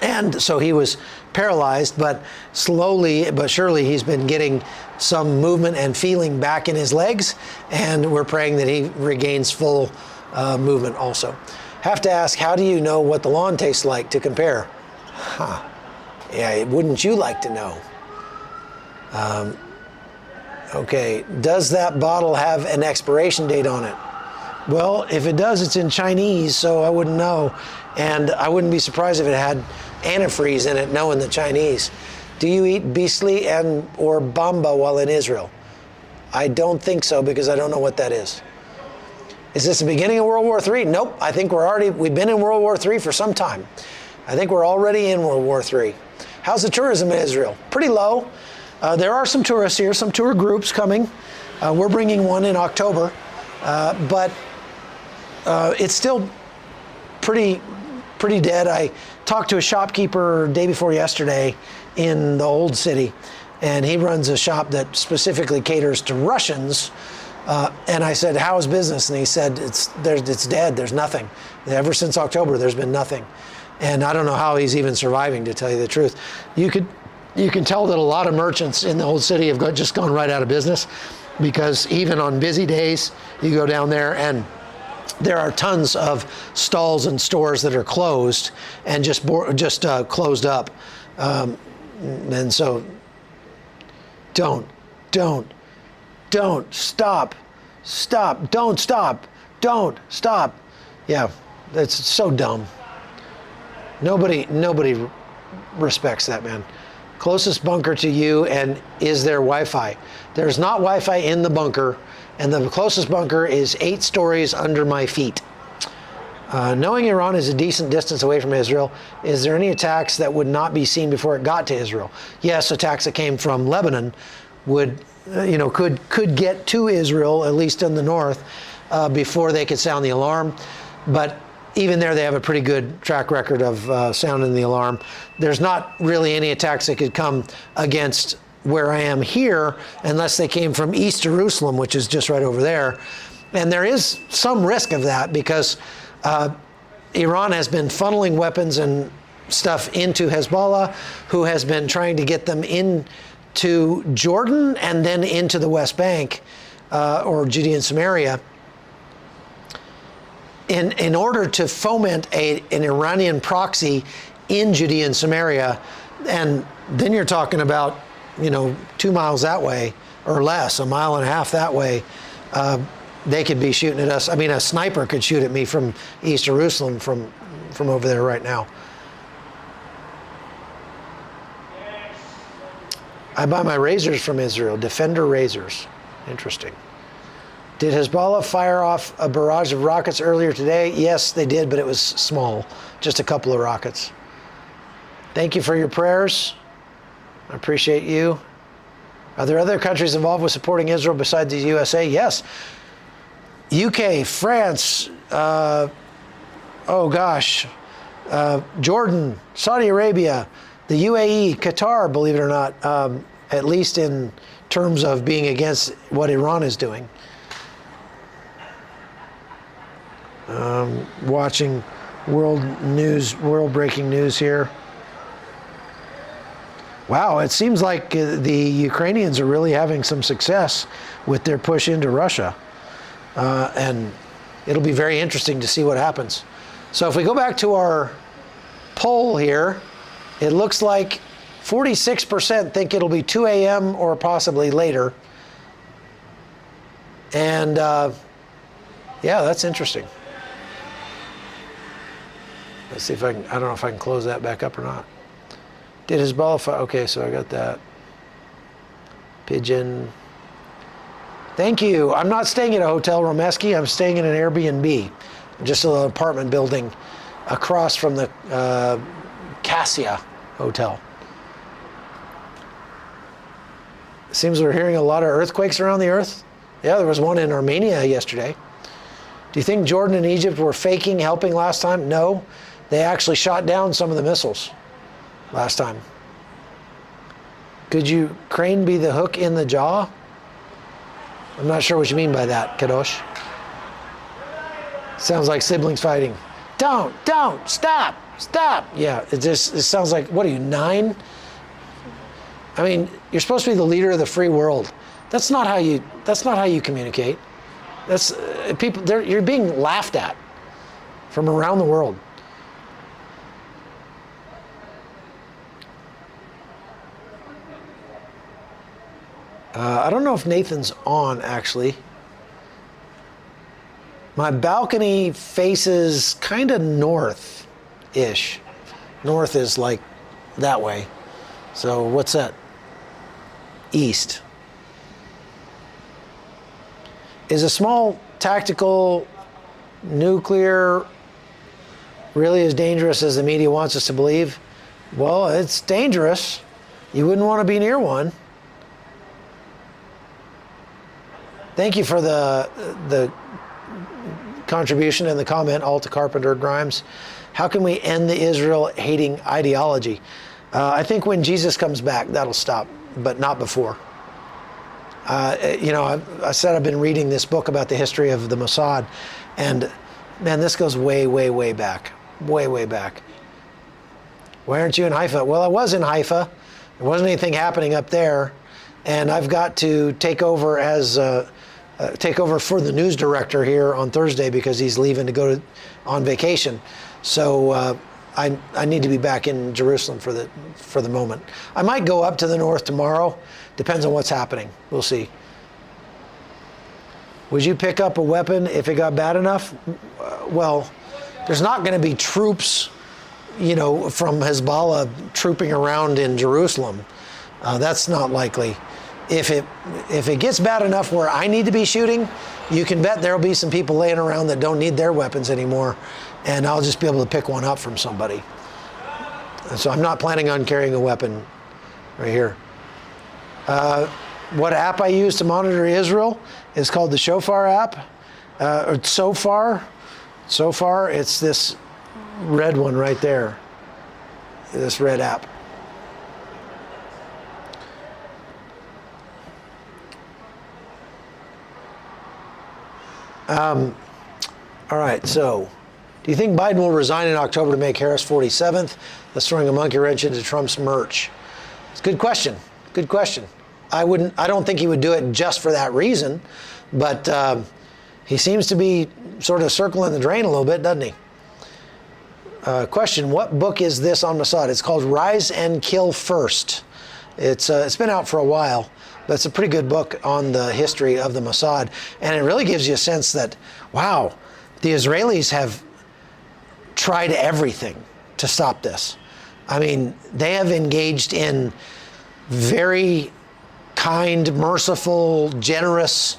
Speaker 1: and so he was paralyzed, but slowly but surely he's been getting some movement and feeling back in his legs, and we're praying that he regains full movement also. Have to ask, how do you know what the lawn tastes like to compare? Yeah, wouldn't you like to know? Okay, does that bottle have an expiration date on it? Well, if it does, it's in Chinese, so I wouldn't know. And I wouldn't be surprised if it had antifreeze in it, knowing the Chinese. Do you eat beastly or bamba while in Israel? I don't think so, because I don't know what that is. Is this the beginning of World War III? Nope, I think we've been in World War III for some time. I think we're already in World War III. How's the tourism in Israel? Pretty low. There are some tourists here, some tour groups coming. We're bringing one in October, but it's still pretty dead. I talked to a shopkeeper day before yesterday in the old city, and he runs a shop that specifically caters to Russians. And I said, how's business? And he said, it's dead. There's nothing. Ever since October, there's been nothing. And I don't know how he's even surviving, to tell you the truth. You can tell that a lot of merchants in the old city have just gone right out of business, because even on busy days, you go down there and there are tons of stalls and stores that are closed and just closed up. And so don't stop, don't stop. Yeah, that's so dumb. Nobody respects that, man. Closest bunker to you, and is there Wi-Fi? There's not Wi-Fi in the bunker, and the closest bunker is 8 stories under my feet. Knowing Iran is a decent distance away from Israel, is there any attacks that would not be seen before it got to Israel? Yes, attacks that came from Lebanon could get to Israel, at least in the north, before they could sound the alarm. But even there, they have a pretty good track record of sounding the alarm. There's not really any attacks that could come against where I am here, unless they came from East Jerusalem, which is just right over there. And there is some risk of that, because Iran has been funneling weapons and stuff into Hezbollah, who has been trying to get them into Jordan and then into the West Bank or Judea and Samaria in order to foment an Iranian proxy in Judea and Samaria. And then you're talking about, 2 miles that way or less, a mile and a half that way. They could be shooting at us. I mean, a sniper could shoot at me from East Jerusalem from over there right now. I buy my razors from Israel, Defender razors. Interesting. Did Hezbollah fire off a barrage of rockets earlier today? Yes, they did, but it was small, just a couple of rockets. Thank you for your prayers. I appreciate you. Are there other countries involved with supporting Israel besides the USA? Yes. UK, France, Jordan, Saudi Arabia, the UAE, Qatar, believe it or not, at least in terms of being against what Iran is doing. Watching world breaking news here. Wow, it seems like the Ukrainians are really having some success with their push into Russia. And it'll be very interesting to see what happens. So if we go back to our poll here, it looks like 46% think it'll be 2 a.m. or possibly later. And yeah, that's interesting. Let's see if I don't know if I can close that back up or not. Did Hezbollah okay, so I got that. Pigeon. Thank you. I'm not staying at a hotel, Romeski. I'm staying in an Airbnb, just an apartment building across from the Cassia Hotel. It seems we're hearing a lot of earthquakes around the earth. Yeah, there was one in Armenia yesterday. Do you think Jordan and Egypt were faking helping last time? No. They actually shot down some of the missiles last time. Could Ukraine be the hook in the jaw? I'm not sure what you mean by that, Kadosh. Sounds like siblings fighting. Don't, stop. Yeah, it sounds like, what are you, 9? I mean, you're supposed to be the leader of the free world. That's not how you communicate. That's you're being laughed at from around the world. I don't know if Nathan's on, actually. My balcony faces kind of north-ish. North is like that way. So what's that? East. Is a small tactical nuclear really as dangerous as the media wants us to believe? Well, it's dangerous. You wouldn't want to be near one. Thank you for the contribution and the comment, Alta Carpenter Grimes. How can we end the Israel-hating ideology? I think when Jesus comes back, that'll stop, but not before. I said I've been reading this book about the history of the Mossad, and man, this goes way, way, way back. Way, way back. Why aren't you in Haifa? Well, I was in Haifa. There wasn't anything happening up there, and I've got to take over for the news director here on Thursday because he's leaving to go on vacation. So I need to be back in Jerusalem for the moment. I might go up to the north tomorrow. Depends on what's happening. We'll see. Would you pick up a weapon if it got bad enough? Well, there's not going to be troops, from Hezbollah trooping around in Jerusalem. That's not likely. If it gets bad enough where I need to be shooting, you can bet there'll be some people laying around that don't need their weapons anymore, and I'll just be able to pick one up from somebody. And so I'm not planning on carrying a weapon right here. What app I use to monitor Israel is called the Shofar app. So far, it's this red one right there. This red app. All right, so Do you think Biden will resign in October to make Harris 47th? That's throwing a monkey wrench into Trump's merch. It's a good question. Good question. I don't think he would do it just for that reason, but he seems to be sort of circling the drain a little bit, doesn't he? Question, what book is this on Mossad? It's called Rise and Kill First. It's been out for a while, but it's a pretty good book on the history of the Mossad. And it really gives you a sense that, wow, the Israelis have tried everything to stop this. I mean, they have engaged in very kind, merciful, generous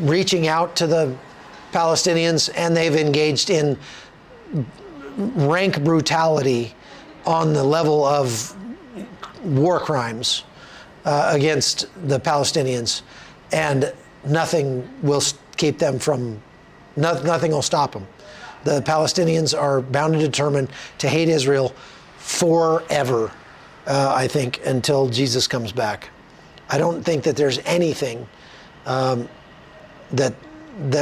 Speaker 1: reaching out to the Palestinians, and they've engaged in rank brutality on the level of war crimes against the Palestinians, and nothing will keep them from, nothing will stop them. The Palestinians are bound and determined to hate Israel forever, I think, until Jesus comes back. I don't think that there's anything that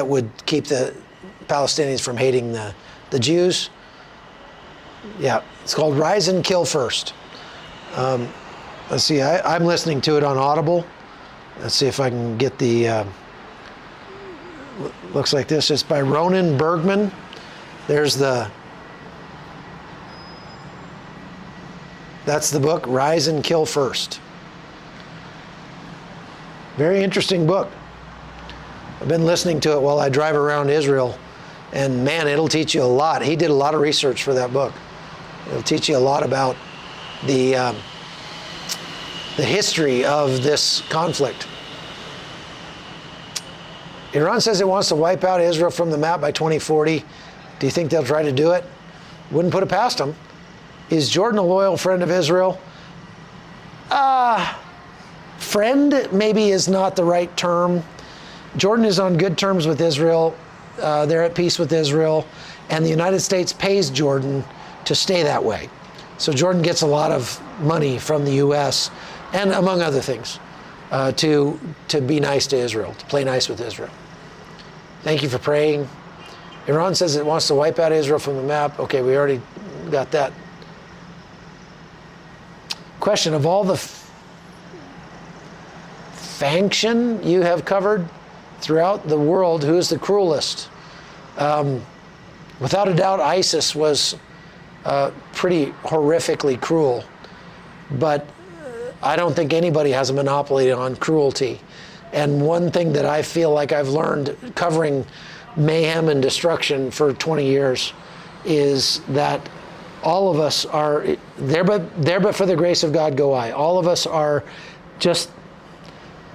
Speaker 1: would keep the Palestinians from hating the Jews. Yeah, it's called Rise and Kill First. Let's see, I'm listening to it on Audible. Let's see if I can get the, looks like this. It's by Ronan Bergman. There's that's the book, Rise and Kill First. Very interesting book. I've been listening to it while I drive around Israel, and man, it'll teach you a lot. He did a lot of research for that book. It'll teach you a lot about the history of this conflict. Iran says it wants to wipe out Israel from the map by 2040. Do you think they'll try to do it? Wouldn't put it past them. Is Jordan a loyal friend of Israel? Friend maybe is not the right term. Jordan is on good terms with Israel. They're at peace with Israel. And the United States pays Jordan to stay that way. So Jordan gets a lot of money from the U.S. and among other things to be nice to Israel, to play nice with Israel. Thank you for praying. Iran says it wants to wipe out Israel from the map. Okay, we already got that. Question, of all the faction you have covered throughout the world, who is the cruelest? Without a doubt, ISIS was pretty horrifically cruel, but I don't think anybody has a monopoly on cruelty. And one thing that I feel like I've learned covering mayhem and destruction for 20 years is that all of us are there, but for the grace of God go I. All of us are just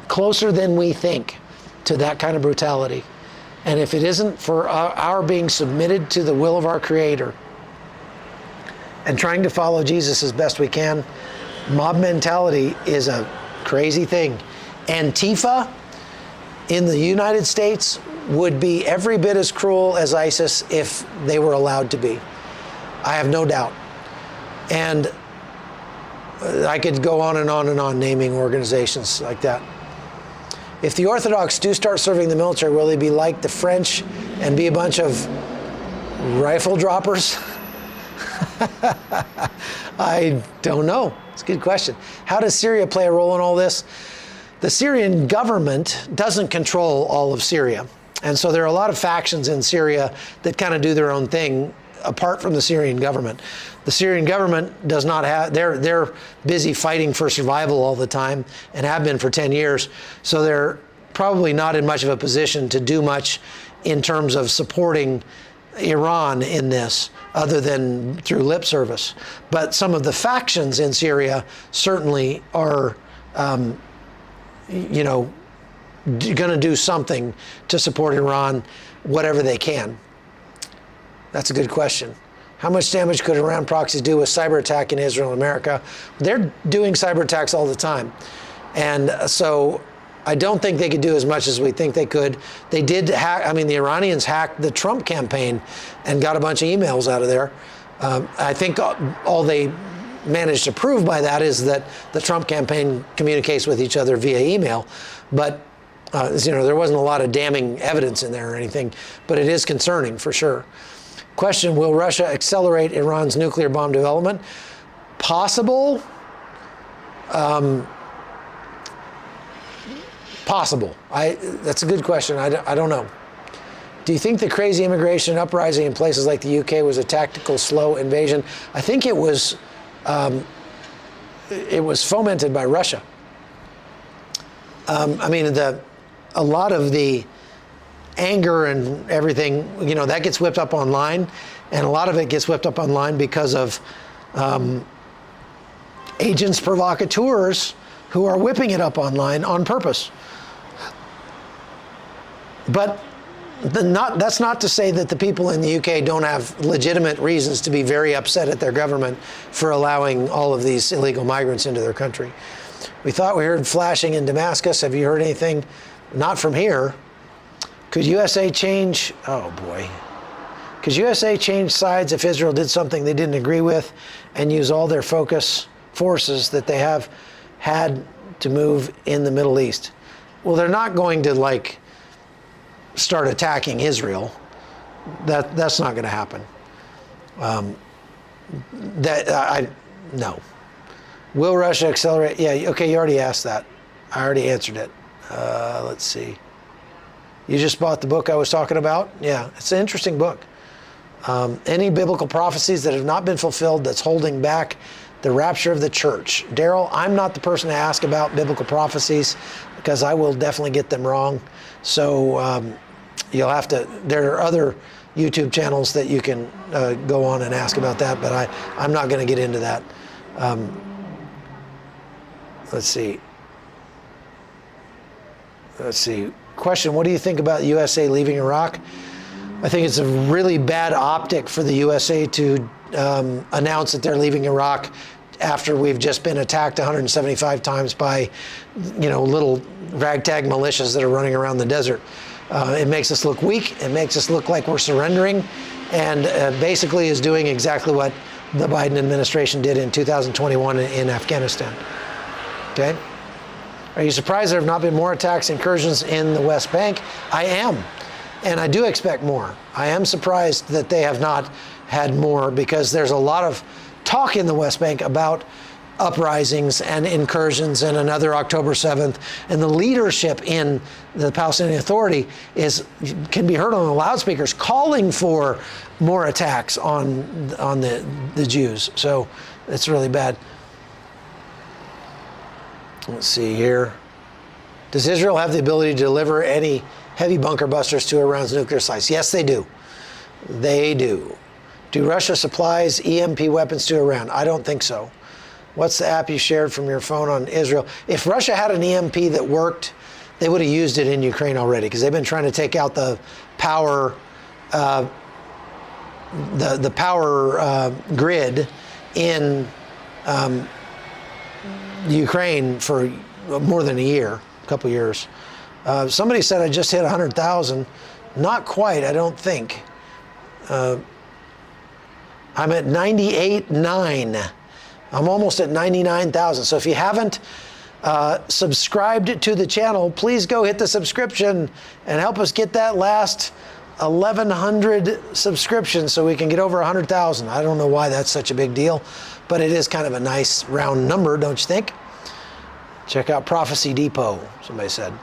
Speaker 1: closer than we think to that kind of brutality. And if it isn't for our being submitted to the will of our Creator and trying to follow Jesus as best we can, mob mentality is a crazy thing. Antifa in the United States would be every bit as cruel as ISIS if they were allowed to be. I have no doubt. And I could go on and on and on naming organizations like that. If the Orthodox do start serving the military, will they be like the French and be a bunch of rifle droppers? I don't know. It's a good question. How does Syria play a role in all this? The Syrian government doesn't control all of Syria. And so there are a lot of factions in Syria that kind of do their own thing apart from the Syrian government. The Syrian government does not have, they're busy fighting for survival all the time and have been for 10 years. So they're probably not in much of a position to do much in terms of supporting Iran in this, other than through lip service. But some of the factions in Syria certainly are, going to do something to support Iran, whatever they can. That's a good question. How much damage could Iran proxies do with cyber attack in Israel and America? They're doing cyber attacks all the time. And so I don't think they could do as much as we think they could. They did hack, the Iranians hacked the Trump campaign and got a bunch of emails out of there. I think all they managed to prove by that is that the Trump campaign communicates with each other via email. But there wasn't a lot of damning evidence in there or anything, but it is concerning for sure. Question, will Russia accelerate Iran's nuclear bomb development? Possible. Possible. That's a good question. I don't know. Do you think the crazy immigration uprising in places like the UK was a tactical, slow invasion? I think it was fomented by Russia. I mean, a lot of the anger and everything, you know, that gets whipped up online, and a lot of it gets whipped up online because of agents provocateurs who are whipping it up online on purpose. But that's not to say that the people in the UK don't have legitimate reasons to be very upset at their government for allowing all of these illegal migrants into their country. We thought we heard flashing in Damascus. Have you heard anything? Not from here. Could USA change? Oh boy. Could USA change sides if Israel did something they didn't agree with and use all their forces that they have had to move in the Middle East? Well, they're not going to like start attacking Israel. That's not going to happen. No. Will Russia accelerate? Yeah, okay, you already asked that. I already answered it. Let's see. You just bought the book I was talking about? Yeah, it's an interesting book. Any biblical prophecies that have not been fulfilled that's holding back the rapture of the church? Daryl, I'm not the person to ask about biblical prophecies because I will definitely get them wrong. So you'll have to, there are other YouTube channels that you can go on and ask about that, but I'm not going to get into that. Let's see. Question, what do you think about USA leaving Iraq? I think it's a really bad optic for the USA to announce that they're leaving Iraq after we've just been attacked 175 times by, you know, little ragtag militias that are running around the desert. It makes us look weak. It makes us look like we're surrendering, and basically is doing exactly what the Biden administration did in 2021 in Afghanistan. Okay? Are you surprised there have not been more attacks, incursions in the West Bank? I am, and I do expect more. I am surprised that they have not had more because there's a lot of talk in the West Bank about uprisings and incursions and another October 7th, and the leadership in the Palestinian Authority can be heard on the loudspeakers calling for more attacks on the Jews. So it's really bad. Let's see here. Does Israel have the ability to deliver any heavy bunker busters to Iran's nuclear sites? Yes, they do. They do. Do Russia supplies EMP weapons to Iran? I don't think so. What's the app you shared from your phone on Israel? If Russia had an EMP that worked, they would have used it in Ukraine already because they've been trying to take out the power, the power grid in Ukraine for more than a couple years. Somebody said I just hit 100,000. Not quite, I don't think. I'm at 98.9. I'm almost at 99,000. So if you haven't subscribed to the channel, please go hit the subscription and help us get that last 1,100 subscriptions so we can get over 100,000. I don't know why that's such a big deal, but it is kind of a nice round number, don't you think? Check out Prophecy Depot, somebody said.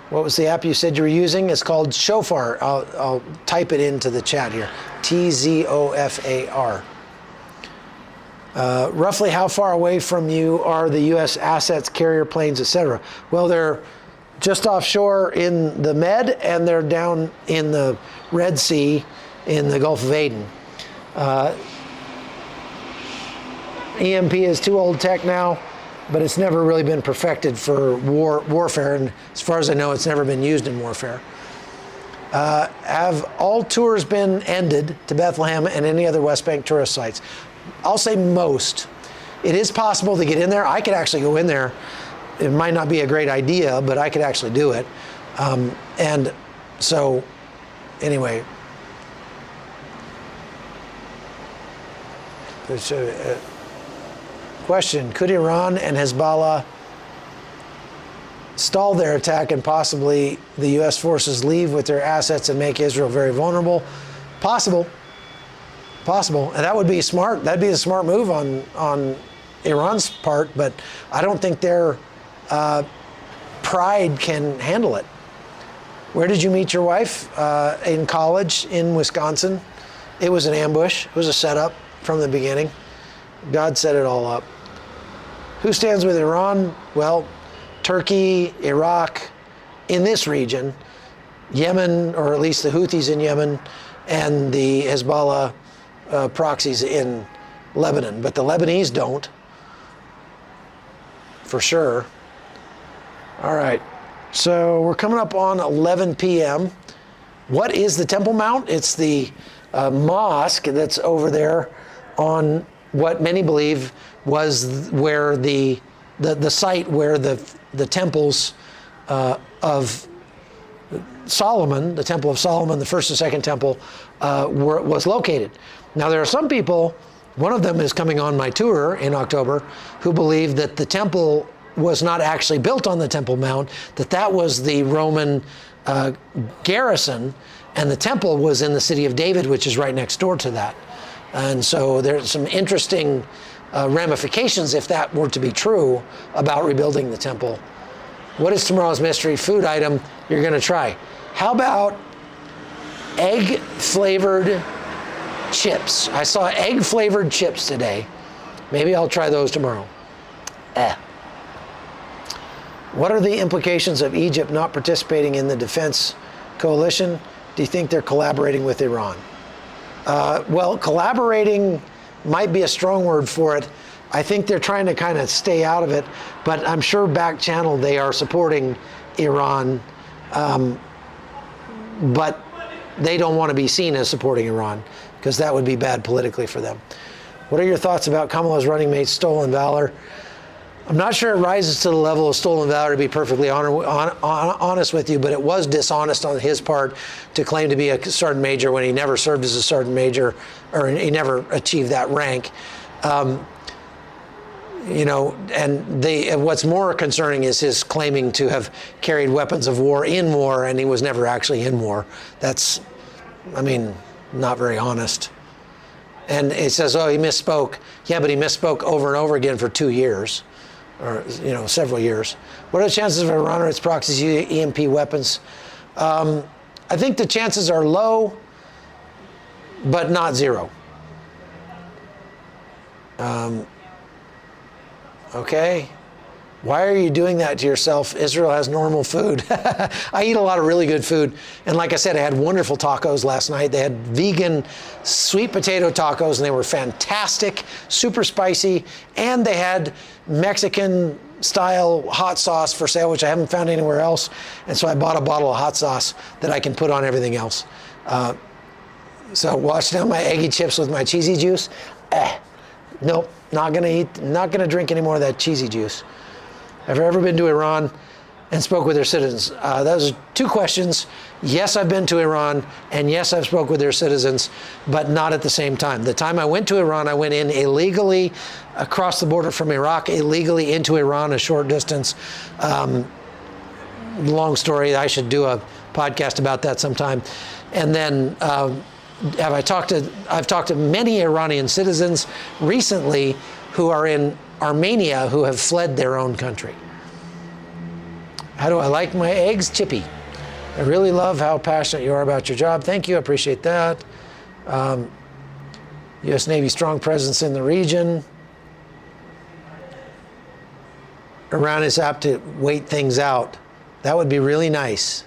Speaker 1: What was the app you said you were using? It's called Shofar. I'll type it into the chat here. TZOFAR. Roughly how far away from you are the U.S. assets, carrier planes, etc.? Well, they're just offshore in the Med, and they're down in the Red Sea in the Gulf of Aden. EMP is too old tech now, but it's never really been perfected for warfare, and as far as I know, it's never been used in warfare. Have all tours been ended to Bethlehem and any other West Bank tourist sites? I'll say most. It is possible to get in there. I could actually go in there. It might not be a great idea, but I could actually do it. And so, anyway. There's a question, could Iran and Hezbollah stall their attack and possibly the U.S. forces leave with their assets and make Israel very vulnerable? Possible. Possible. And that would be smart. That'd be a smart move on Iran's part, but I don't think their pride can handle it. Where did you meet your wife? In college in Wisconsin. It was an ambush. It was a setup from the beginning. God set it all up. Who stands with Iran? Well, Turkey, Iraq, in this region, Yemen, or at least the Houthis in Yemen, and the Hezbollah proxies in Lebanon. But the Lebanese don't, for sure. All right. So we're coming up on 11 p.m. What is the Temple Mount? It's the mosque that's over there on what many believe was where the site where the temples of Solomon, the Temple of Solomon, the first and second temple, was located. Now there are some people, one of them is coming on my tour in October, who believe that the temple was not actually built on the Temple Mount, that was the Roman garrison, and the temple was in the city of David, which is right next door to that. And so there's some interesting ramifications, if that were to be true, about rebuilding the temple. What is tomorrow's mystery food item you're going to try? How about egg-flavored chips? I saw egg-flavored chips today. Maybe I'll try those tomorrow. What are the implications of Egypt not participating in the defense coalition? Do you think they're collaborating with Iran? Well, collaborating might be a strong word for it. I think they're trying to kind of stay out of it, but I'm sure back channel they are supporting Iran, but they don't want to be seen as supporting Iran because that would be bad politically for them. What are your thoughts about Kamala's running mate's stolen valor? I'm not sure it rises to the level of stolen valor, to be perfectly honest with you, but it was dishonest on his part to claim to be a sergeant major when he never served as a sergeant major, or he never achieved that rank. You know, and what's more concerning is his claiming to have carried weapons of war in war, and he was never actually in war. That's, I mean, not very honest. And it says, oh, he misspoke. Yeah, but he misspoke over and over again for 2 years. Or, you know, several years. What are the chances of Iran or its proxies using EMP weapons? I think the chances are low, but not zero. Okay. Why are you doing that to yourself? Israel has normal food. I eat a lot of really good food. And like I said, I had wonderful tacos last night. They had vegan sweet potato tacos, and they were fantastic, super spicy. And they had Mexican style hot sauce for sale, which I haven't found anywhere else. And so I bought a bottle of hot sauce that I can put on everything else. So wash down my eggy chips with my cheesy juice. Nope, not gonna drink any more of that cheesy juice. Have you ever been to Iran and spoke with their citizens? Those are two questions. Yes, I've been to Iran, and yes, I've spoke with their citizens, but not at the same time. The time I went to Iran, I went in illegally across the border from Iraq, illegally into Iran, a short distance. Long story. I should do a podcast about that sometime. And then I've talked to many Iranian citizens recently who are in Armenia who have fled their own country. How do I like my eggs? Chippy. I really love how passionate you are about your job. Thank you, I appreciate that. U.S. Navy strong presence in the region. Iran is apt to wait things out. That would be really nice.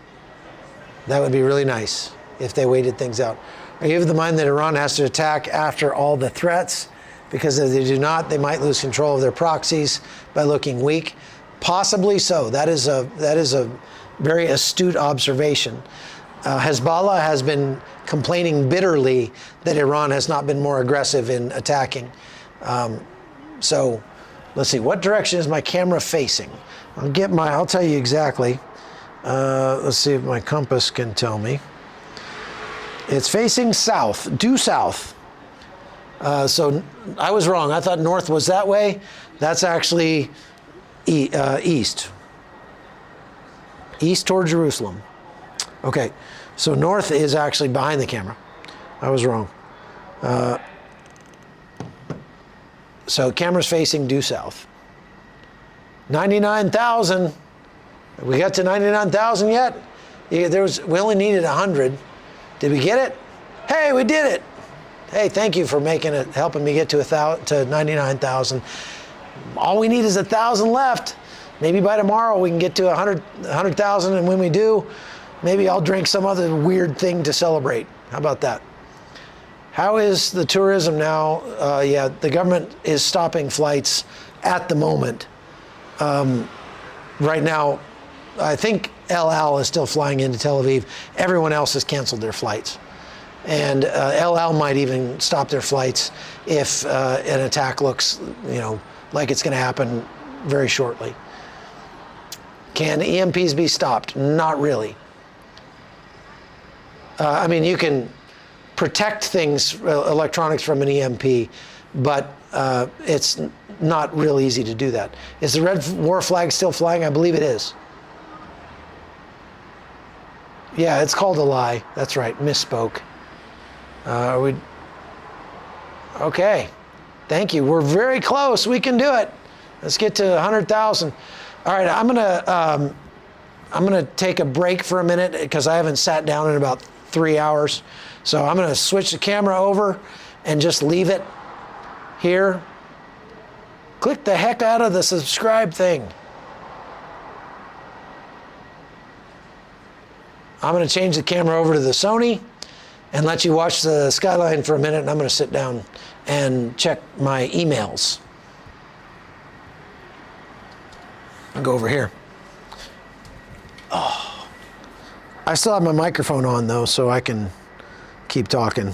Speaker 1: That would be really nice if they waited things out. Are you of the mind that Iran has to attack after all the threats? Because if they do not, they might lose control of their proxies by looking weak. Possibly so. That is a very astute observation. Hezbollah has been complaining bitterly that Iran has not been more aggressive in attacking. So let's see, what direction is my camera facing? I'll tell you exactly. Let's see if my compass can tell me. It's facing south, due south. So I was wrong. I thought north was that way. That's actually east. East toward Jerusalem. Okay, so north is actually behind the camera. I was wrong. So cameras facing due south. 99,000. We got to 99,000 yet? We only needed 100. Did we get it? Hey, we did it. Hey, thank you for helping me get to 99,000. All we need is 1,000 left. Maybe by tomorrow we can get to 100,000, and when we do, maybe I'll drink some other weird thing to celebrate. How about that? How is the tourism now? Yeah, the government is stopping flights at the moment. Right now, I think El Al is still flying into Tel Aviv. Everyone else has canceled their flights. And El Al might even stop their flights if an attack looks, like it's going to happen very shortly. Can EMPs be stopped? Not really. I mean, you can protect things, electronics from an EMP, but it's not real easy to do that. Is the red war flag still flying? I believe it is. Yeah, it's called a lie. That's right, misspoke. Okay, thank you. We're very close. We can do it. Let's get to 100,000. All right, I'm gonna take a break for a minute because I haven't sat down in about 3 hours. So I'm gonna switch the camera over and just leave it here. Click the heck out of the subscribe thing. I'm gonna change the camera over to the Sony and let you watch the Skyline for a minute, and I'm gonna sit down and check my emails. I'll go over here. Oh, I still have my microphone on though, so I can keep talking.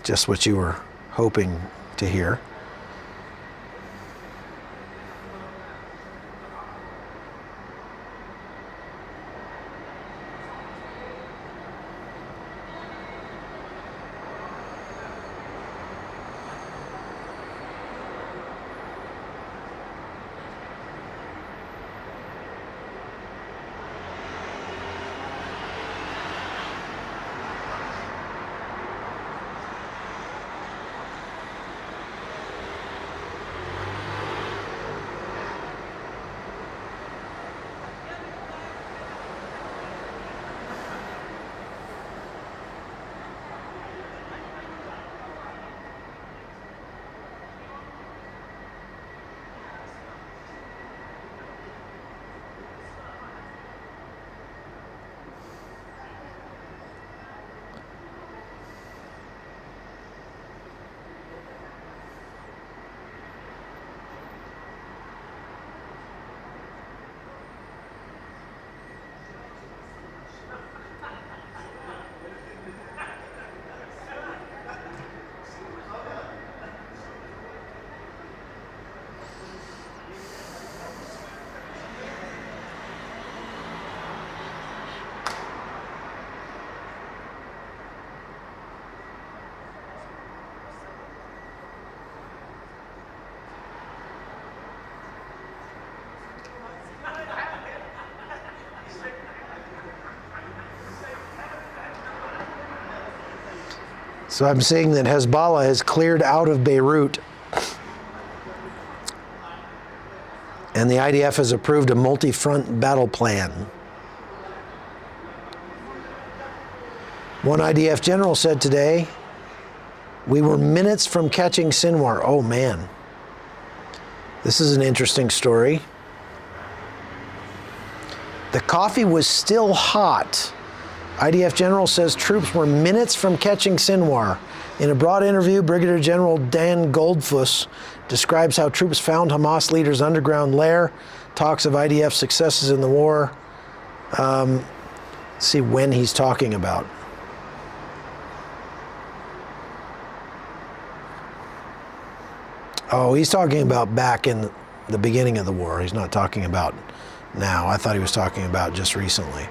Speaker 1: Just what you were hoping to hear. So I'm seeing that Hezbollah has cleared out of Beirut, and the IDF has approved a multi-front battle plan. One IDF general said today, "We were minutes from catching Sinwar." Oh man, this is an interesting story. The coffee was still hot. IDF general says troops were minutes from catching Sinwar. In a broad interview, Brigadier General Dan Goldfuss describes how troops found Hamas leader's underground lair, talks of IDF successes in the war. Let's see when he's talking about. Oh, he's talking about back in the beginning of the war. He's not talking about now. I thought he was talking about just recently.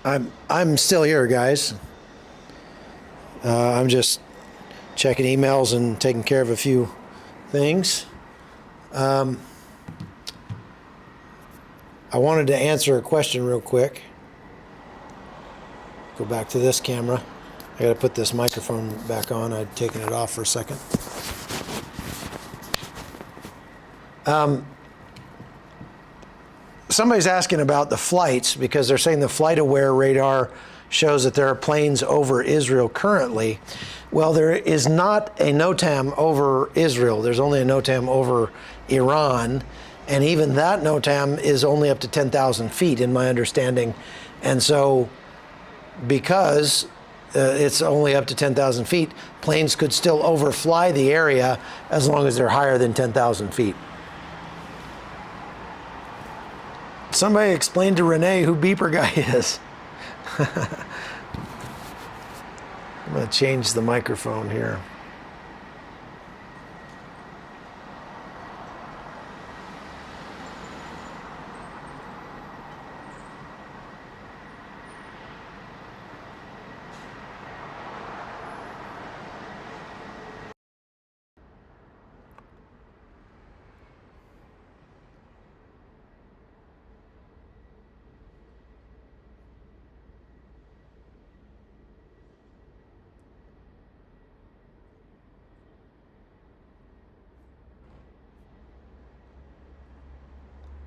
Speaker 1: I'm still here, guys. I'm just checking emails and taking care of a few things. I wanted to answer a question real quick. Go back to this camera. I got to put this microphone back on. I'd taken it off for a second. Somebody's asking about the flights because they're saying the flight aware radar shows that there are planes over Israel currently. Well, there is not a NOTAM over Israel. There's only a NOTAM over Iran. And even that NOTAM is only up to 10,000 feet, in my understanding. And so because it's only up to 10,000 feet, planes could still overfly the area as long as they're higher than 10,000 feet. Somebody explain to Renee who Beeper Guy is. I'm going to change the microphone here.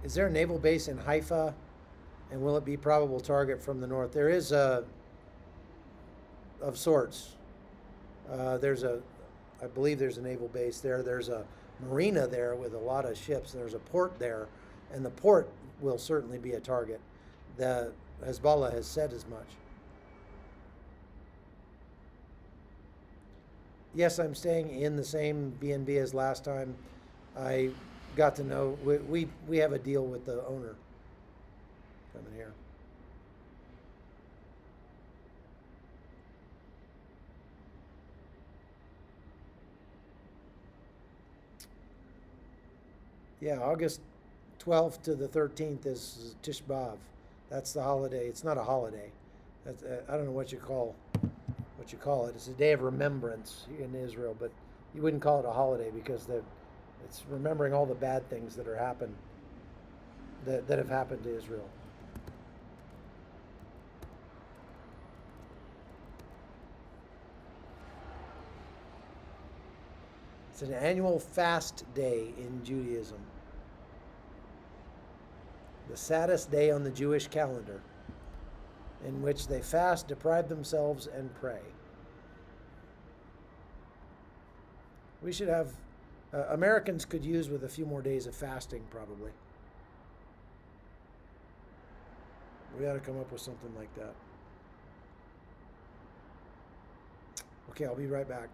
Speaker 1: Is there a naval base in Haifa, and will it be probable target from the north? There is of sorts. I believe there's a naval base there. There's a marina there with a lot of ships. There's a port there, and the port will certainly be a target. The Hezbollah has said as much. Yes, I'm staying in the same B&B as last time. I got to know, we have a deal with the owner coming here. Yeah, August 12th to the 13th is Tish B'Av. That's the holiday. It's not a holiday. That's, I don't know what you call it. It's a day of remembrance in Israel, but you wouldn't call it a holiday because it's remembering all the bad things that have happened to Israel. It's an annual fast day in Judaism. The saddest day on the Jewish calendar, in which they fast, deprive themselves, and pray. We should have, Americans could use with a few more days of fasting, probably. We ought to come up with something like that. Okay, I'll be right back.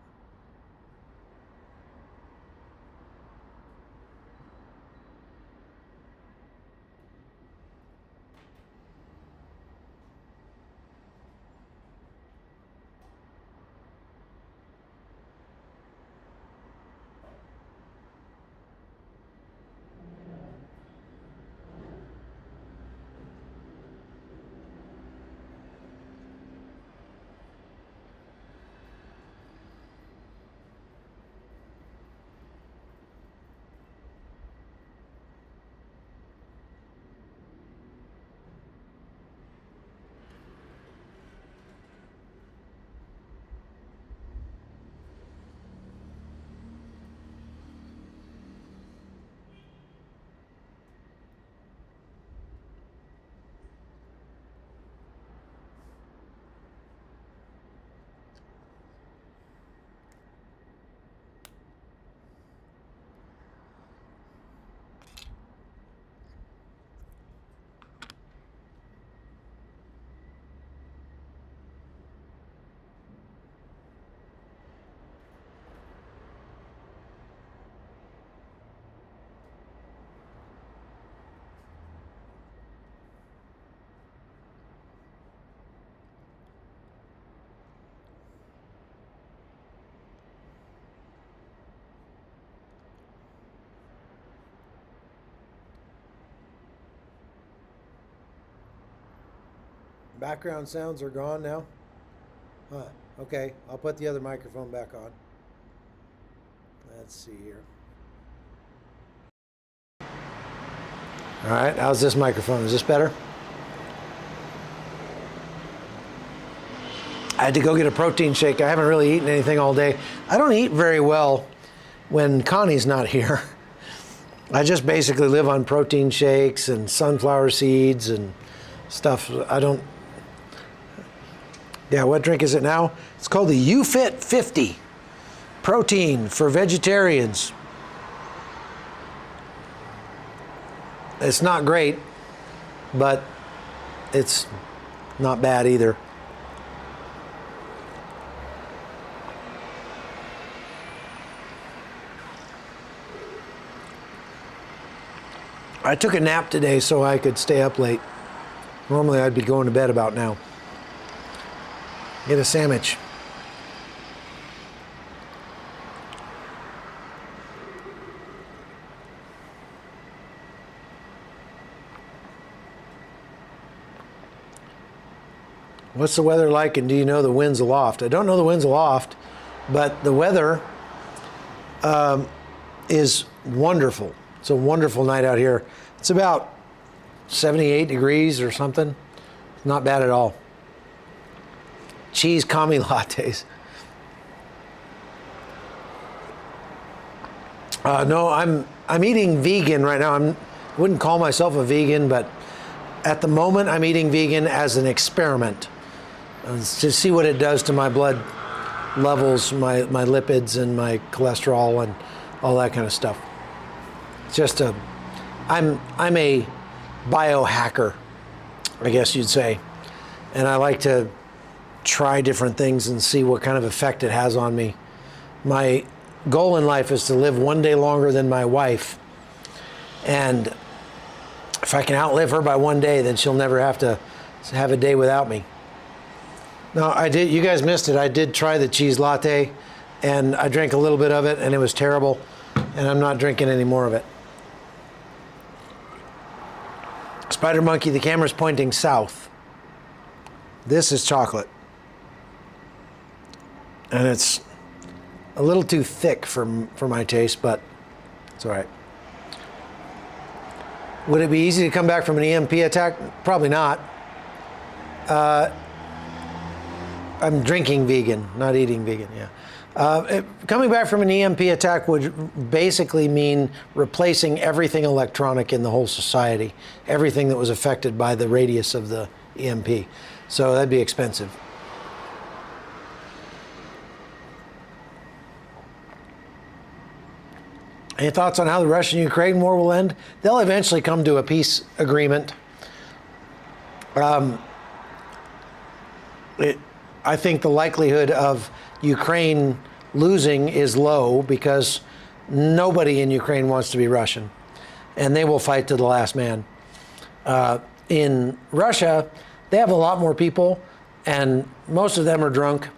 Speaker 1: Background sounds are gone now. Huh. Okay, I'll put the other microphone back on. Let's see here. All right, how's this microphone? Is this better? I had to go get a protein shake. I haven't really eaten anything all day. I don't eat very well when Connie's not here. I just basically live on protein shakes and sunflower seeds and stuff. I don't. Yeah, what drink is it now? It's called the UFit 50 protein for vegetarians. It's not great, but it's not bad either. I took a nap today so I could stay up late. Normally I'd be going to bed about now. Get a sandwich. What's the weather like, and do you know the winds aloft? I don't know the winds aloft, but the weather is wonderful. It's a wonderful night out here. It's about 78 degrees or something. Not bad at all. Cheese kami lattes. No, I'm eating vegan right now. I wouldn't call myself a vegan, but at the moment I'm eating vegan as an experiment to see what it does to my blood levels, my lipids and my cholesterol and all that kind of stuff. Just I'm a biohacker, I guess you'd say, and I like to try different things and see what kind of effect it has on me. My goal in life is to live one day longer than my wife, and if I can outlive her by one day, then she'll never have to have a day without me. No, I did. You guys missed it. I did try the cheese latte, and I drank a little bit of it, and it was terrible, and I'm not drinking any more of it. Spider Monkey, the camera's pointing south. This is chocolate. And it's a little too thick for my taste, but it's all right. Would it be easy to come back from an EMP attack? Probably not. I'm drinking vegan, not eating vegan, yeah. Coming back from an EMP attack would basically mean replacing everything electronic in the whole society, everything that was affected by the radius of the EMP. So that'd be expensive. Any thoughts on how the Russian-Ukraine war will end? They'll eventually come to a peace agreement. I think the likelihood of Ukraine losing is low because nobody in Ukraine wants to be Russian, and they will fight to the last man. In Russia, they have a lot more people, and most of them are drunk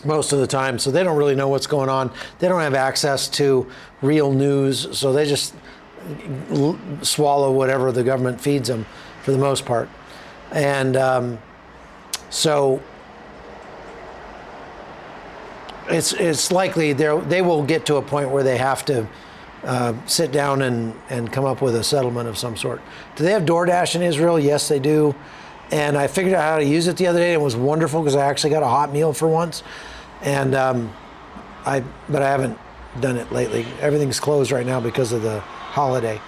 Speaker 1: most of the time, so they don't really know what's going on. They don't have access to real news, so they just swallow whatever the government feeds them for the most part. And so it's likely they will get to a point where they have to sit down and come up with a settlement of some sort. Do they have DoorDash in Israel? Yes, they do. And I figured out how to use it the other day. It was wonderful because I actually got a hot meal for once. And but I haven't done it lately. Everything's closed right now because of the holiday.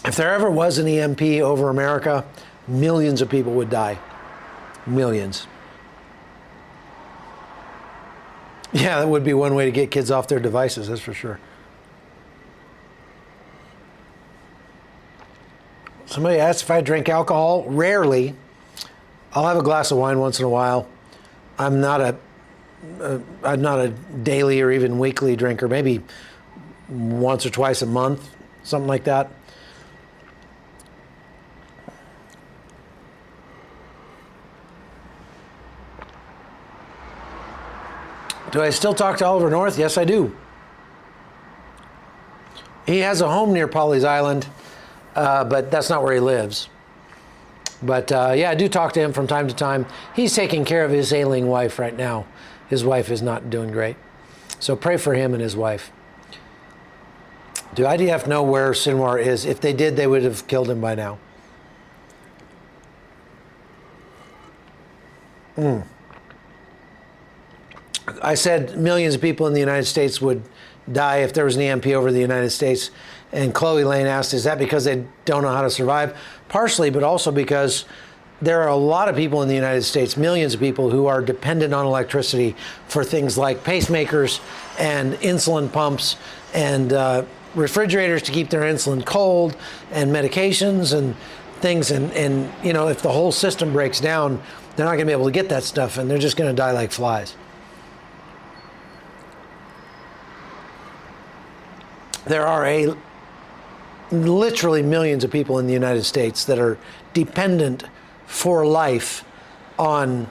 Speaker 1: If there ever was an EMP over America, millions of people would die. Millions. Yeah, that would be one way to get kids off their devices, that's for sure. Somebody asked if I drink alcohol. Rarely. I'll have a glass of wine once in a while. I'm not a daily or even weekly drinker, maybe once or twice a month, something like that. Do I still talk to Oliver North? Yes, I do. He has a home near Pawleys Island. but that's not where he lives. But yeah, I do talk to him from time to time. He's taking care of his ailing wife right now. His wife is not doing great. So pray for him and his wife. Do IDF know where Sinwar is? If they did, they would have killed him by now. I said millions of people in the United States would die if there was an EMP over the United States. And Chloe Lane asked, is that because they don't know how to survive? Partially, but also because there are a lot of people in the United States, millions of people who are dependent on electricity for things like pacemakers and insulin pumps and refrigerators to keep their insulin cold and medications and things. And you know, if the whole system breaks down, they're not going to be able to get that stuff, and they're just going to die like flies. There are literally millions of people in the United States that are dependent for life on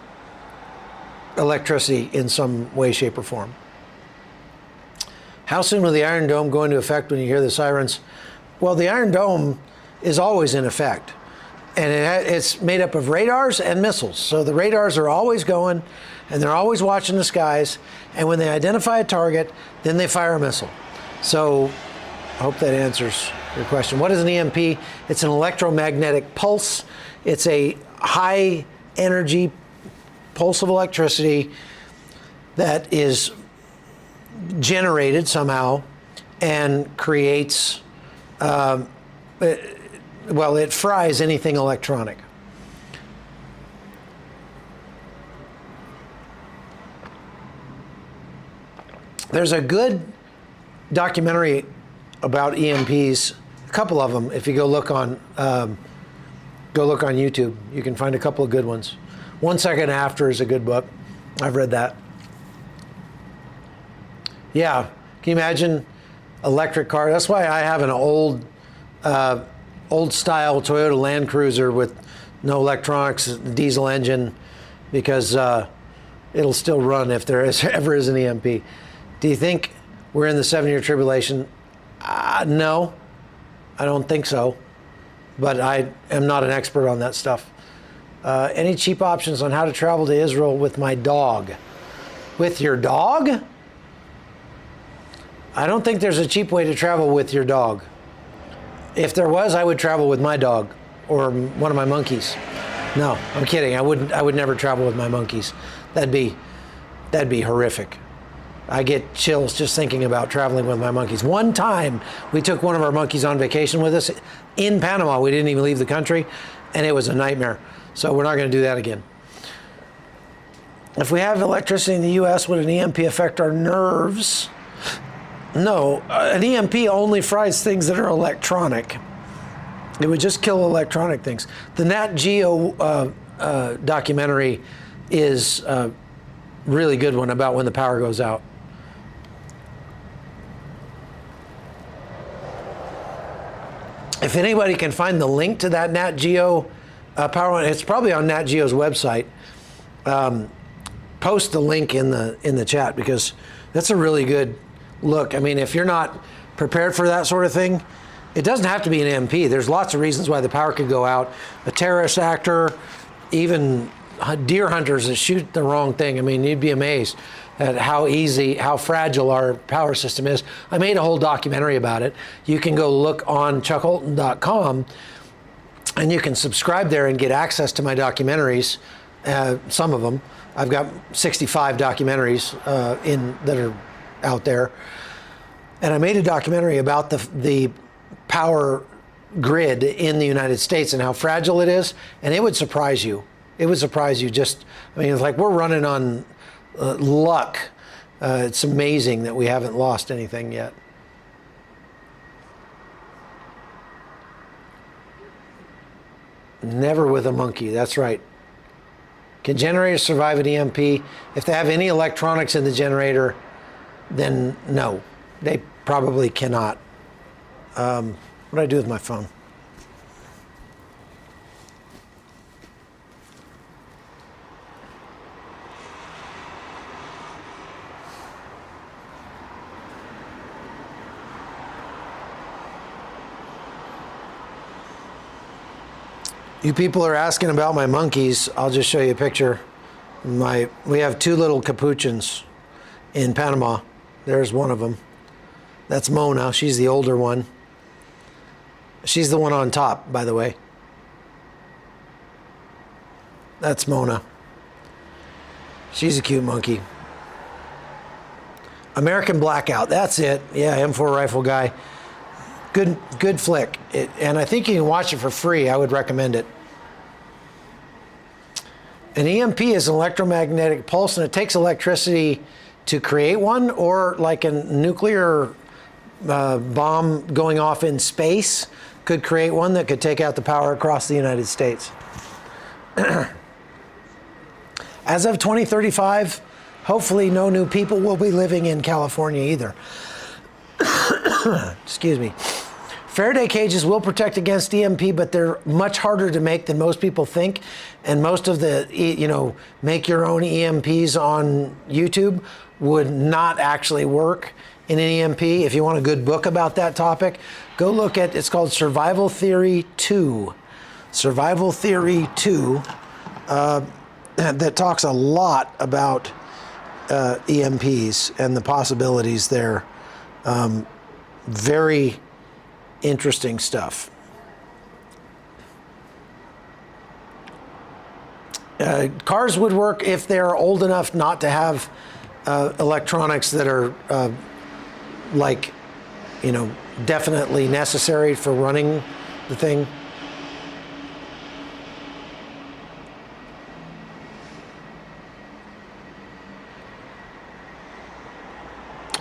Speaker 1: electricity in some way, shape, or form. How soon will the Iron Dome go into effect when you hear the sirens? Well, the Iron Dome is always in effect, and it's made up of radars and missiles. So the radars are always going, and they're always watching the skies, and when they identify a target, then they fire a missile. So I hope that answers your question. What is an EMP? It's an electromagnetic pulse. It's a high energy pulse of electricity that is generated somehow and creates, it fries anything electronic. There's a good documentary about EMPs, a couple of them. If you go look on YouTube, you can find a couple of good ones. 1 Second After is a good book. I've read that. Yeah, can you imagine electric car? That's why I have an old style Toyota Land Cruiser with no electronics, diesel engine, because it'll still run if there ever is an EMP. Do you think we're in the 7-year tribulation? No, I don't think so, but I am not an expert on that stuff. Any cheap options on how to travel to Israel with my dog? With your dog? I don't think there's a cheap way to travel with your dog. If there was, I would travel with my dog or one of my monkeys. No, I'm kidding. I would never travel with my monkeys. That'd be horrific. I get chills just thinking about traveling with my monkeys. One time, we took one of our monkeys on vacation with us in Panama. We didn't even leave the country, and it was a nightmare. So we're not going to do that again. If we have electricity in the U.S., would an EMP affect our nerves? No, an EMP only fries things that are electronic. It would just kill electronic things. The Nat Geo documentary is a really good one about when the power goes out. If anybody can find the link to that Nat Geo power one, it's probably on Nat Geo's website. Post the link in the chat, because that's a really good look. I mean, if you're not prepared for that sort of thing, it doesn't have to be an EMP. There's lots of reasons why the power could go out. A terrorist actor, even deer hunters that shoot the wrong thing. I mean, you'd be amazed at how fragile our power system is. I made a whole documentary about it. You can go look on chuckholton.com, and you can subscribe there and get access to my documentaries, some of them. I've got 65 documentaries that are out there. And I made a documentary about the power grid in the United States and how fragile it is, and it would surprise you. It would surprise you. Just, I mean, it's like we're running on luck. It's amazing that we haven't lost anything yet. Never with a monkey, that's right. Can generators survive an EMP? If they have any electronics in the generator, then no, they probably cannot. What do I do with my phone? You people are asking about my monkeys. I'll just show you a picture. We have two little capuchins in Panama. There's one of them. That's Mona. She's the older one. She's the one on top, by the way. That's Mona. She's a cute monkey. American Blackout. That's it. Yeah, M4 rifle guy. Good flick. And I think you can watch it for free. I would recommend it. An EMP is an electromagnetic pulse, and it takes electricity to create one, or like a nuclear bomb going off in space could create one that could take out the power across the United States. As of 2035, hopefully no new people will be living in California either. Excuse me. Faraday cages will protect against EMP, but they're much harder to make than most people think. And most of the, make your own EMPs on YouTube would not actually work in an EMP. If you want a good book about that topic, go look at, it's called Survival Theory 2. Survival Theory 2, that talks a lot about EMPs and the possibilities there. Very interesting stuff. Cars would work if they're old enough not to have electronics that are definitely necessary for running the thing.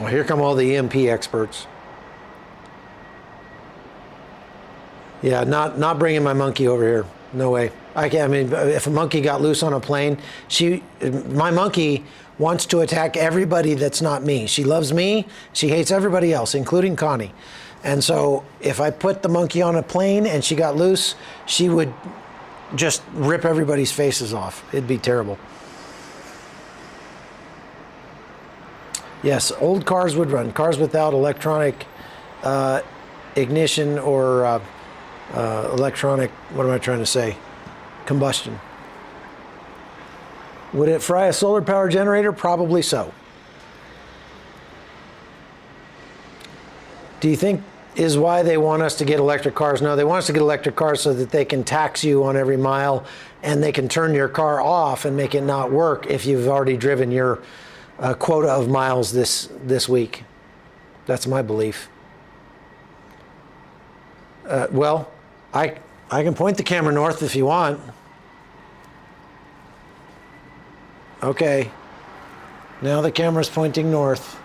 Speaker 1: Well, here come all the EMP experts. Yeah, not bringing my monkey over here. No way. If a monkey got loose on a plane, my monkey wants to attack everybody that's not me. She loves me. She hates everybody else, including Connie. And so if I put the monkey on a plane and she got loose, she would just rip everybody's faces off. It'd be terrible. Yes, old cars would run. Cars without electronic ignition or electronic, what am I trying to say? Combustion. Would it fry a solar power generator? Probably so. Do you think is why they want us to get electric cars? No, they want us to get electric cars so that they can tax you on every mile, and they can turn your car off and make it not work if you've already driven your quota of miles this week. That's my belief. Well, I can point the camera north if you want. Okay. Now the camera's pointing north.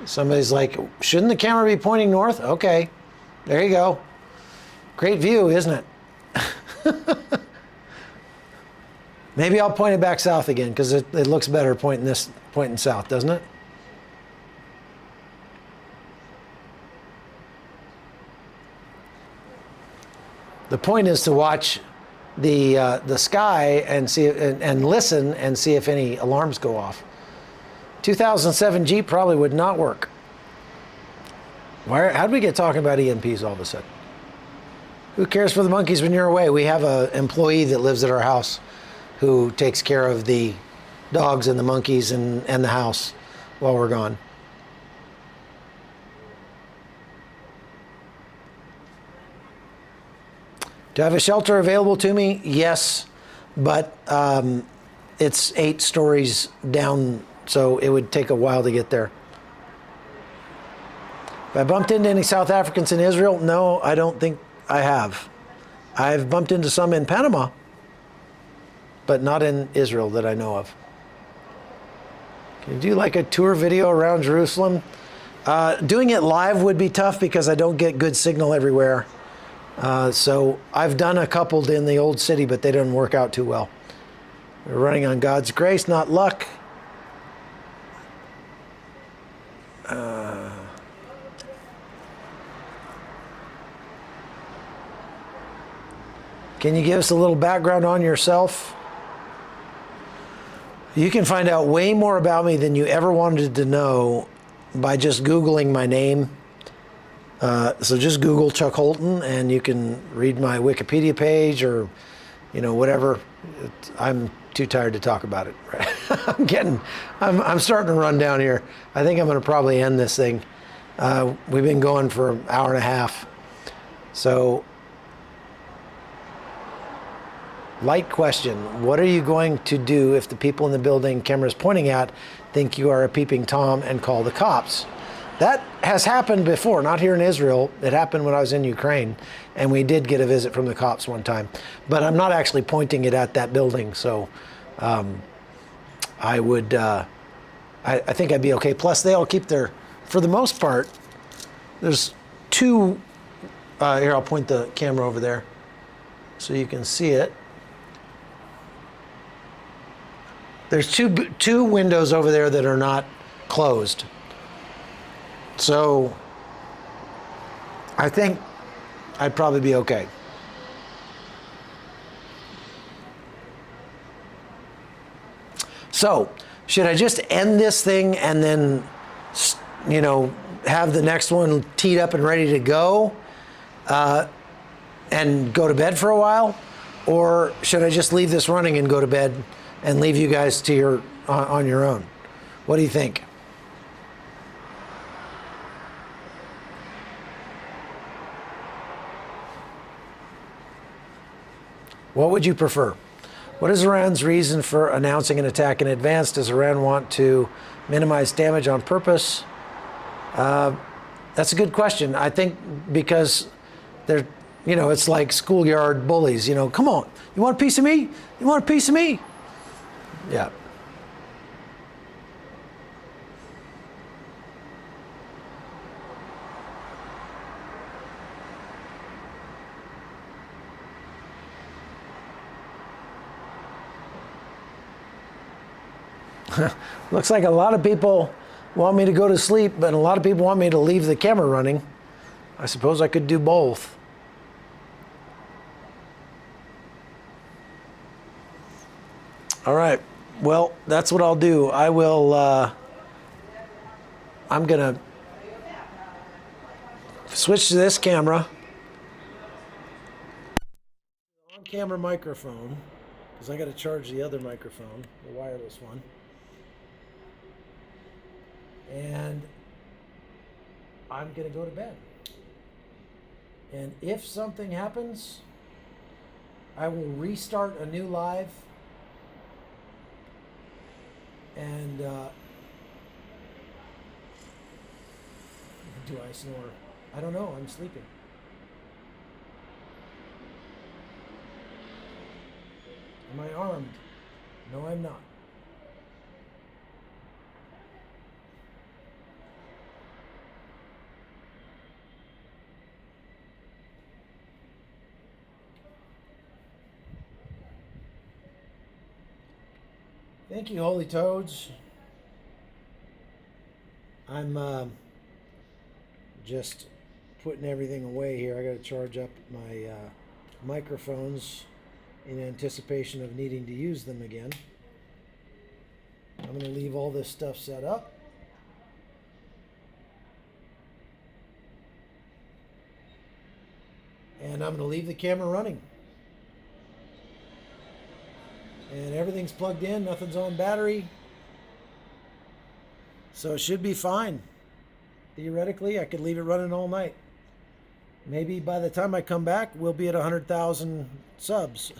Speaker 1: Somebody's like, shouldn't the camera be pointing north? Okay. There you go. Great view, isn't it? Maybe I'll point it back south again because it looks better pointing south, doesn't it? The point is to watch the sky and see and listen and see if any alarms go off. 2007 Jeep probably would not work. How did we get talking about EMPs all of a sudden? Who cares for the monkeys when you're away? We have an employee that lives at our house who takes care of the dogs and the monkeys and the house while we're gone. Do I have a shelter available to me? Yes, but it's 8 stories down, so it would take a while to get there. Have I bumped into any South Africans in Israel? No, I don't think I have. I've bumped into some in Panama, but not in Israel that I know of. Can you do like a tour video around Jerusalem? Doing it live would be tough because I don't get good signal everywhere. So I've done a couple in the old city, but they didn't work out too well. We're running on God's grace, not luck. Can you give us a little background on yourself? You can find out way more about me than you ever wanted to know by just Googling my name. So just Google Chuck Holton, and you can read my Wikipedia page or, whatever. I'm too tired to talk about it. Right? I'm starting to run down here. I think I'm going to probably end this thing. We've been going for an hour and a half. So, light question. What are you going to do if the people in the building cameras pointing at think you are a peeping Tom and call the cops? That has happened before, not here in Israel. It happened when I was in Ukraine, and we did get a visit from the cops one time. But I'm not actually pointing it at that building, so I would, I think I'd be okay. Plus, they all keep for the most part, there's two, here, I'll point the camera over there so you can see it. There's two windows over there that are not closed. So I think I'd probably be okay. So should I just end this thing and then, have the next one teed up and ready to go and go to bed for a while? Or should I just leave this running and go to bed and leave you guys to on your own? What do you think? What would you prefer? What is Iran's reason for announcing an attack in advance? Does Iran want to minimize damage on purpose? That's a good question. I think because they're, it's like schoolyard bullies. Come on, you want a piece of me? You want a piece of me? Yeah. Looks like a lot of people want me to go to sleep, but a lot of people want me to leave the camera running. I suppose I could do both. All right. Well, that's what I'll do. I will, I'm going to switch to this camera. On-camera microphone, because I got to charge the other microphone, the wireless one. And I'm going to go to bed. And if something happens, I will restart a new live. And do I snore? I don't know. I'm sleeping. Am I armed? No, I'm not. Thank you, Holy Toads. I'm just putting everything away here. I got to charge up my microphones in anticipation of needing to use them again. I'm going to leave all this stuff set up. And I'm going to leave the camera running. And everything's plugged in, nothing's on battery. So it should be fine. Theoretically, I could leave it running all night. Maybe by the time I come back, we'll be at 100,000 subs.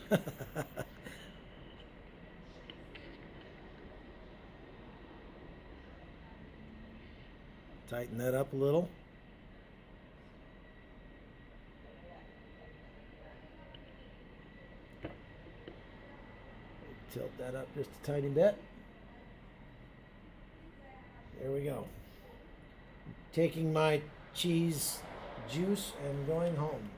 Speaker 1: Tighten that up a little. Tilt that up just a tiny bit. There we go. Taking my cheese juice and going home.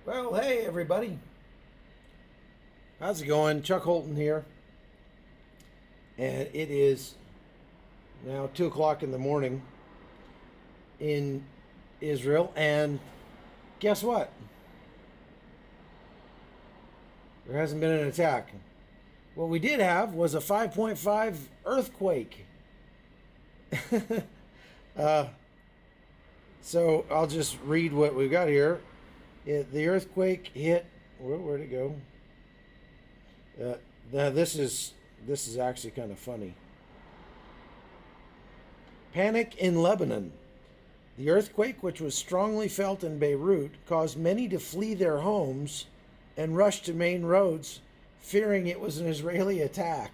Speaker 1: Well, hey everybody. How's it going? Chuck Holton here. And it is now 2 o'clock in the morning in Israel. And guess what? There hasn't been an attack. What we did have was a 5.5 earthquake. So I'll just read what we've got here. The earthquake hit. Where'd it go? Now this is actually kind of funny. Panic in Lebanon. The earthquake, which was strongly felt in Beirut, caused many to flee their homes and rush to main roads, fearing it was an Israeli attack.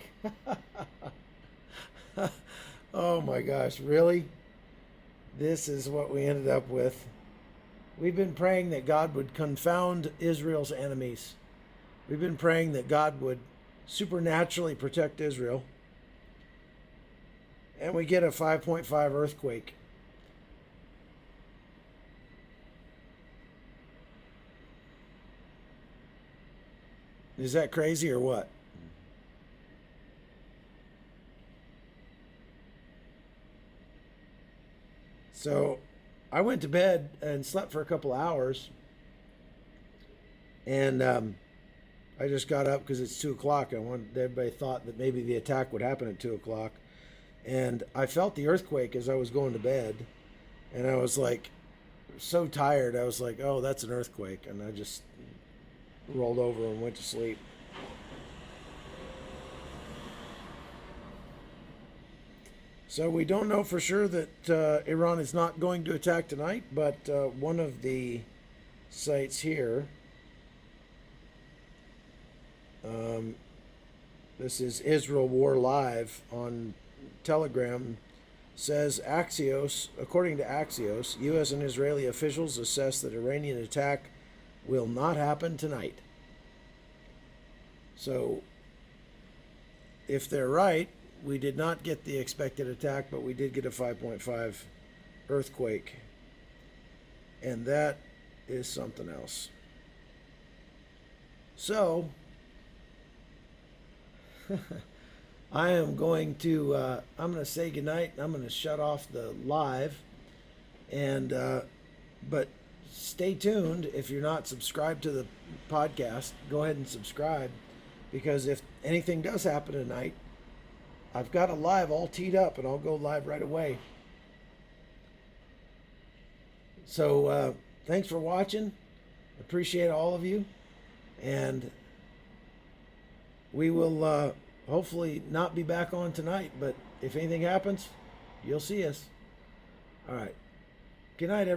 Speaker 1: Oh my gosh, really? This is what we ended up with. We've been praying that God would confound Israel's enemies. We've been praying that God would supernaturally protect Israel. And we get a 5.5 earthquake. Is that crazy or what? So I went to bed and slept for a couple hours. And I just got up because it's 2 o'clock. Everybody thought that maybe the attack would happen at 2 o'clock. And I felt the earthquake as I was going to bed. And I was like so tired. I was like, oh, that's an earthquake. And I just rolled over and went to sleep. So we don't know for sure that Iran is not going to attack tonight, but one of the sites here, this is Israel War Live on Telegram, says Axios, according to Axios, U.S. and Israeli officials assess that Iranian attack will not happen tonight. So if they're right, we did not get the expected attack, but we did get a 5.5 earthquake. And that is something else. So I am going to I'm going to say goodnight, and I'm going to shut off the live. And but stay tuned. If you're not subscribed to the podcast, go ahead and subscribe, because if anything does happen tonight, I've got a live all teed up, and I'll go live right away. So thanks for watching. Appreciate all of you. And we will hopefully not be back on tonight, but if anything happens, you'll see us. All right. Good night, everybody.